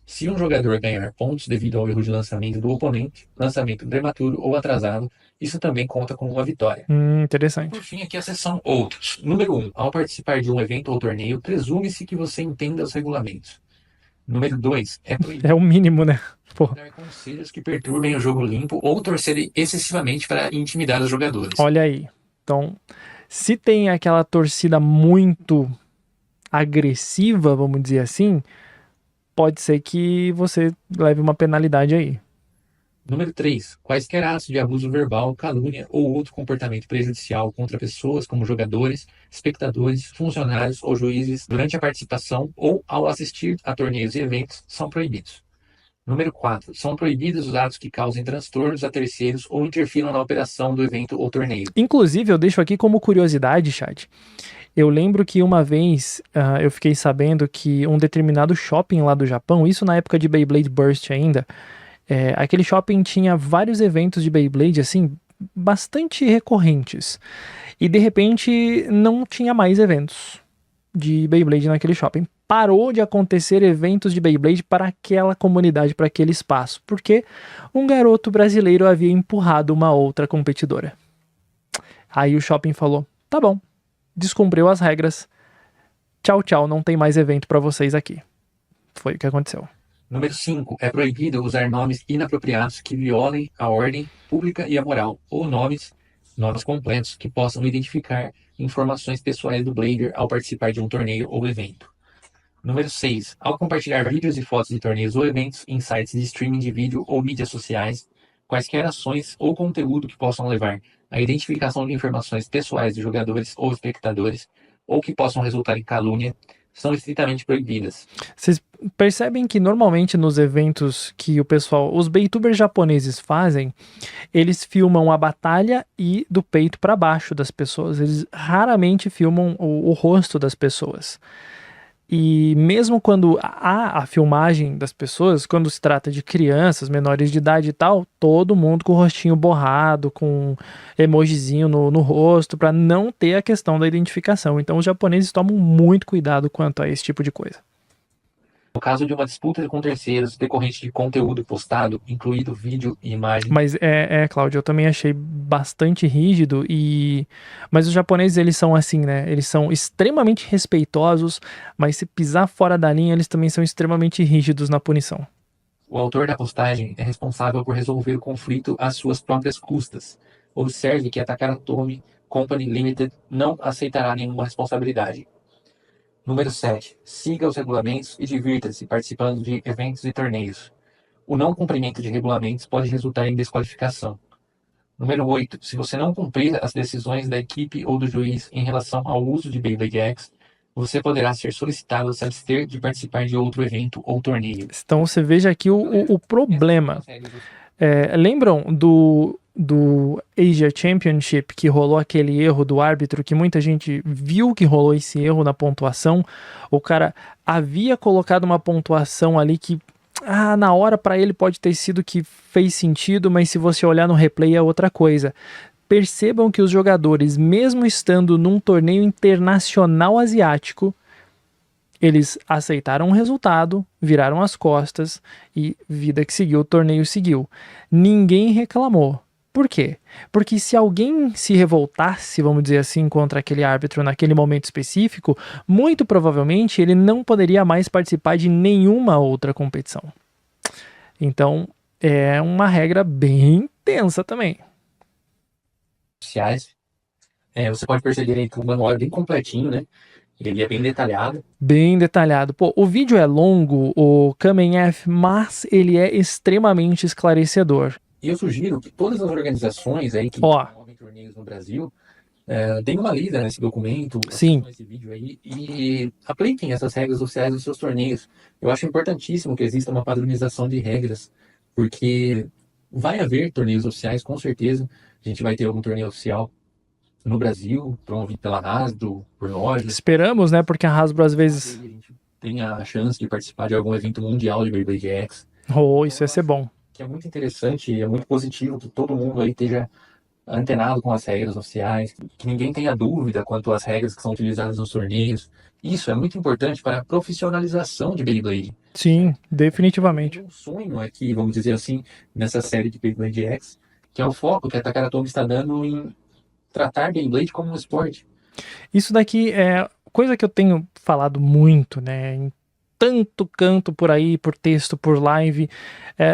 Se um jogador ganhar pontos devido ao erro de lançamento do oponente, lançamento prematuro ou atrasado, isso também conta como uma vitória. Interessante. Por fim, aqui a seção Outros. Número 1. Ao participar de um evento ou torneio, presume-se que você entenda os regulamentos. Número 2. É proibido É o mínimo, né? Pô. dar conselhos que perturbem o jogo limpo ou torcer excessivamente para intimidar os jogadores. Olha aí. Então, se tem aquela torcida muito agressiva, vamos dizer assim, pode ser que você leve uma penalidade aí. Número 3. Quaisquer atos de abuso verbal, calúnia ou outro comportamento prejudicial contra pessoas como jogadores, espectadores, funcionários ou juízes durante a participação ou ao assistir a torneios e eventos são proibidos. Número 4. São proibidos os atos que causem transtornos a terceiros ou interfiram na operação do evento ou torneio. Inclusive, eu deixo aqui como curiosidade, chat. Eu lembro que uma vez eu fiquei sabendo que um determinado shopping lá do Japão, isso na época de Beyblade Burst ainda, aquele shopping tinha vários eventos de Beyblade, assim, bastante recorrentes. E de repente não tinha mais eventos de Beyblade naquele shopping. Parou de acontecer eventos de Beyblade para aquela comunidade, para aquele espaço, porque um garoto brasileiro havia empurrado uma outra competidora. Aí o shopping falou, tá bom, descumpriu as regras, tchau, tchau, não tem mais evento para vocês aqui. Foi o que aconteceu. Número 5. É proibido usar nomes inapropriados que violem a ordem pública e a moral, ou nomes completos que possam identificar informações pessoais do Blader ao participar de um torneio ou evento. Número 6. Ao compartilhar vídeos e fotos de torneios ou eventos em sites de streaming de vídeo ou mídias sociais, quaisquer ações ou conteúdo que possam levar à identificação de informações pessoais de jogadores ou espectadores, ou que possam resultar em calúnia, são estritamente proibidas. Vocês percebem que normalmente nos eventos que os Beytubers japoneses fazem, eles filmam a batalha e do peito para baixo das pessoas. Eles raramente filmam o rosto das pessoas. E mesmo quando há a filmagem das pessoas, quando se trata de crianças, menores de idade e tal, todo mundo com o rostinho borrado, com emojizinho no rosto, para não ter a questão da identificação. Então os japoneses tomam muito cuidado quanto a esse tipo de coisa. No caso de uma disputa com terceiros decorrente de conteúdo postado, incluído vídeo e imagem. Mas Cláudio, eu também achei bastante rígido mas os japoneses, eles são assim, né? Eles são extremamente respeitosos, mas se pisar fora da linha, eles também são extremamente rígidos na punição. O autor da postagem é responsável por resolver o conflito às suas próprias custas. Observe que a Takara-Tomy Company Limited não aceitará nenhuma responsabilidade. Número 7. Siga os regulamentos e divirta-se participando de eventos e torneios. O não cumprimento de regulamentos pode resultar em desqualificação. Número 8. Se você não cumprir as decisões da equipe ou do juiz em relação ao uso de Beyblade X, você poderá ser solicitado a se abster de participar de outro evento ou torneio. Então você veja aqui o problema. Lembram do Asia Championship, que rolou aquele erro do árbitro, que muita gente viu que rolou esse erro na pontuação? O cara havia colocado uma pontuação ali que na hora para ele pode ter sido que fez sentido, mas se você olhar no replay é outra coisa. Percebam que os jogadores, mesmo estando num torneio internacional asiático, eles aceitaram o resultado, viraram as costas e vida que seguiu, o torneio seguiu. Ninguém reclamou. Por quê? Porque se alguém se revoltasse, vamos dizer assim, contra aquele árbitro naquele momento específico, muito provavelmente ele não poderia mais participar de nenhuma outra competição. Então, é uma regra bem tensa também. Você pode perceber aí que o manual é bem completinho, né? Ele é bem detalhado. Bem detalhado. Pô, o vídeo é longo, o Kamen F, mas ele é extremamente esclarecedor. E eu sugiro que todas as organizações aí que promovem torneios no Brasil deem uma lida nesse documento, sim, nesse vídeo aí, e apliquem essas regras oficiais dos seus torneios. Eu acho importantíssimo que exista uma padronização de regras, porque vai haver torneios oficiais, com certeza. A gente vai ter algum torneio oficial no Brasil, promovido pela Hasbro, por lojas. Esperamos, né? Porque a Hasbro às vezes a gente tem a chance de participar de algum evento mundial de Beyblade X. Isso ia ser bom. Que é muito interessante e é muito positivo que todo mundo aí esteja antenado com as regras oficiais, que ninguém tenha dúvida quanto às regras que são utilizadas nos torneios. Isso é muito importante para a profissionalização de Beyblade. Sim, definitivamente. Tem um sonho aqui, vamos dizer assim, nessa série de Beyblade X, que é o foco que a Takara-Tomy está dando em tratar Beyblade como um esporte. Isso daqui é coisa que eu tenho falado muito, né? Em tanto canto por aí, por texto, por live.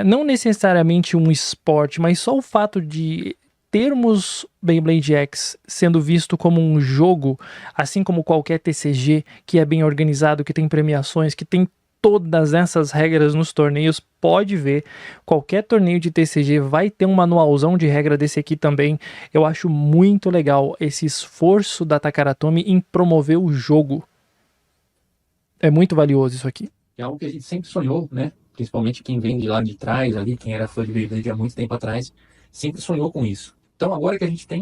Não necessariamente um esporte, mas só o fato de termos Beyblade X sendo visto como um jogo, assim como qualquer TCG que é bem organizado, que tem premiações, que tem todas essas regras nos torneios, pode ver. Qualquer torneio de TCG vai ter um manualzão de regra desse aqui também. Eu acho muito legal esse esforço da Takara Tomy em promover o jogo. É muito valioso isso aqui. É algo que a gente sempre sonhou, né? Principalmente quem vem de lá de trás, ali, quem era fã de Beyblade há muito tempo atrás, sempre sonhou com isso. Então agora que a gente tem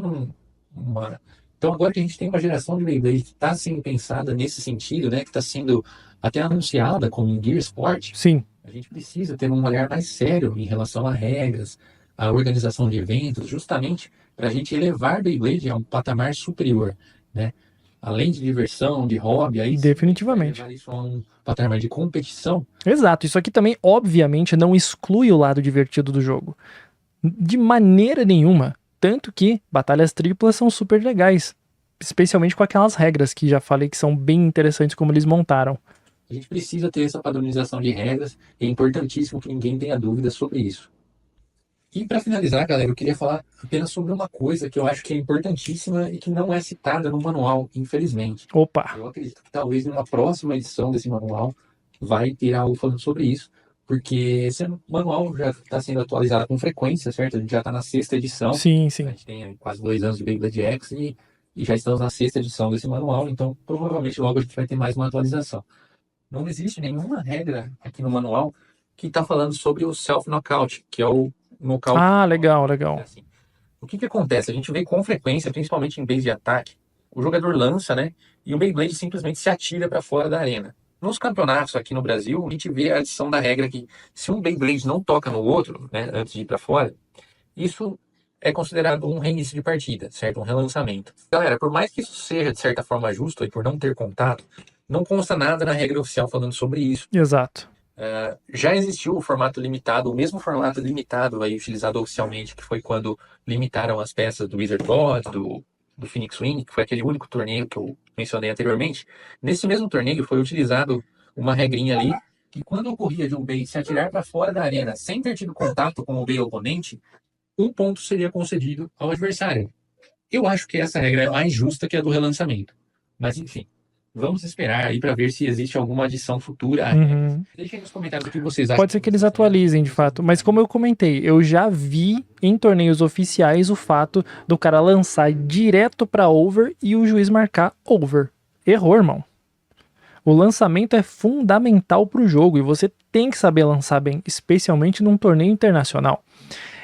uma geração de Beyblade que está sendo pensada nesse sentido, né? Que está sendo até anunciada como um Gear Sport. Sim. A gente precisa ter um olhar mais sério em relação a regras, a organização de eventos, justamente para a gente elevar Beyblade a um patamar superior, né? Além de diversão, de hobby, aí definitivamente levar isso a um patamar de competição. Exato, isso aqui também obviamente não exclui o lado divertido do jogo, de maneira nenhuma, tanto que batalhas triplas são super legais, especialmente com aquelas regras que já falei que são bem interessantes como eles montaram. A gente precisa ter essa padronização de regras, e é importantíssimo que ninguém tenha dúvidas sobre isso. E para finalizar, galera, eu queria falar apenas sobre uma coisa que eu acho que é importantíssima e que não é citada no manual, infelizmente. Opa! Eu acredito que talvez numa próxima edição desse manual vai ter algo falando sobre isso, porque esse manual já está sendo atualizado com frequência, certo? A gente já está na 6ª edição. Sim, sim. A gente tem quase 2 anos de Beyblade X e já estamos na 6ª edição desse manual, então provavelmente logo a gente vai ter mais uma atualização. Não existe nenhuma regra aqui no manual que está falando sobre o self-knockout, que é o knockout. Ah, legal, legal. Assim. O que acontece? A gente vê com frequência, principalmente em base de ataque, o jogador lança, né? E o Beyblade simplesmente se atira para fora da arena. Nos campeonatos aqui no Brasil, a gente vê a adição da regra que se um Beyblade não toca no outro, né, antes de ir para fora, isso é considerado um reinício de partida, certo? Um relançamento. Galera, por mais que isso seja de certa forma justo e por não ter contato, não consta nada na regra oficial falando sobre isso. Exato. Já existiu o formato limitado, o mesmo formato limitado aí utilizado oficialmente, que foi quando limitaram as peças do Wizard God, do Phoenix Wing, que foi aquele único torneio que eu mencionei anteriormente. Nesse mesmo torneio foi utilizado uma regrinha ali, que quando ocorria de um Bey se atirar para fora da arena sem ter tido contato com o Bey oponente, 1 ponto seria concedido ao adversário. Eu acho que essa regra é mais justa que a do relançamento. Mas enfim, vamos esperar aí para ver se existe alguma adição futura. Deixem nos comentários o que vocês acham. Pode ser que eles atualizem de fato, mas como eu comentei, eu já vi em torneios oficiais o fato do cara lançar direto para over e o juiz marcar over. Errou, irmão. O lançamento é fundamental para o jogo e você tem que saber lançar bem, especialmente num torneio internacional.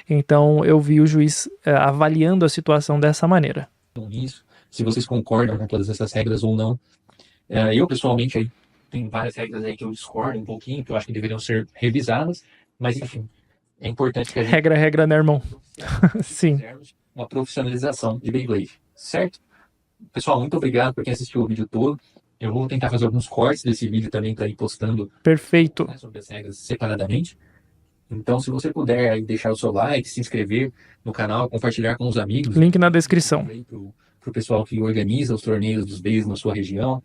Então eu vi o juiz avaliando a situação dessa maneira. Isso, se vocês concordam com todas essas regras ou não. Eu pessoalmente aí, tem várias regras aí que eu discordo um pouquinho, que eu acho que deveriam ser revisadas, mas enfim, é importante que a gente... Regra, né, irmão? Sim. Uma profissionalização de Beyblade, certo? Pessoal, muito obrigado por quem assistiu o vídeo todo. Eu vou tentar fazer alguns cortes desse vídeo também para ir postando. Perfeito. Né, sobre as regras separadamente. Então, se você puder aí deixar o seu like, se inscrever no canal, compartilhar com os amigos. Link na descrição. Para o pessoal que organiza os torneios dos Beys na sua região.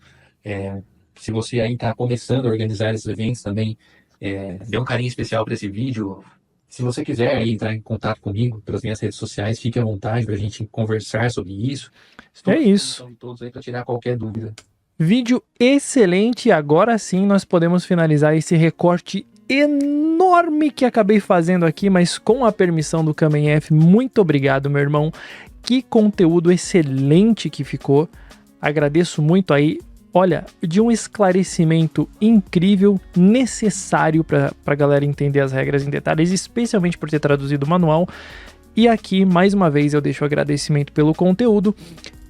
Se você aí está começando a organizar esses eventos também, dê um carinho especial para esse vídeo. Se você quiser aí entrar em contato comigo pelas minhas redes sociais, fique à vontade para a gente conversar sobre isso. Estou isso. De todos aí para tirar qualquer dúvida. Vídeo excelente. Agora sim nós podemos finalizar esse recorte enorme que acabei fazendo aqui, mas com a permissão do Kamen F. Muito obrigado, meu irmão. Que conteúdo excelente que ficou. Agradeço muito aí. Olha, de um esclarecimento incrível, necessário para a galera entender as regras em detalhes, especialmente por ter traduzido o manual. E aqui, mais uma vez, eu deixo o agradecimento pelo conteúdo.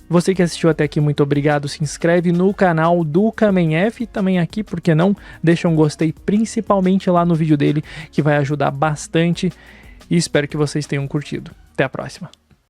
Você que assistiu até aqui, muito obrigado. Se inscreve no canal do Kamen F. Também aqui, por que não? Deixa um gostei, principalmente lá no vídeo dele, que vai ajudar bastante. E espero que vocês tenham curtido. Até a próxima.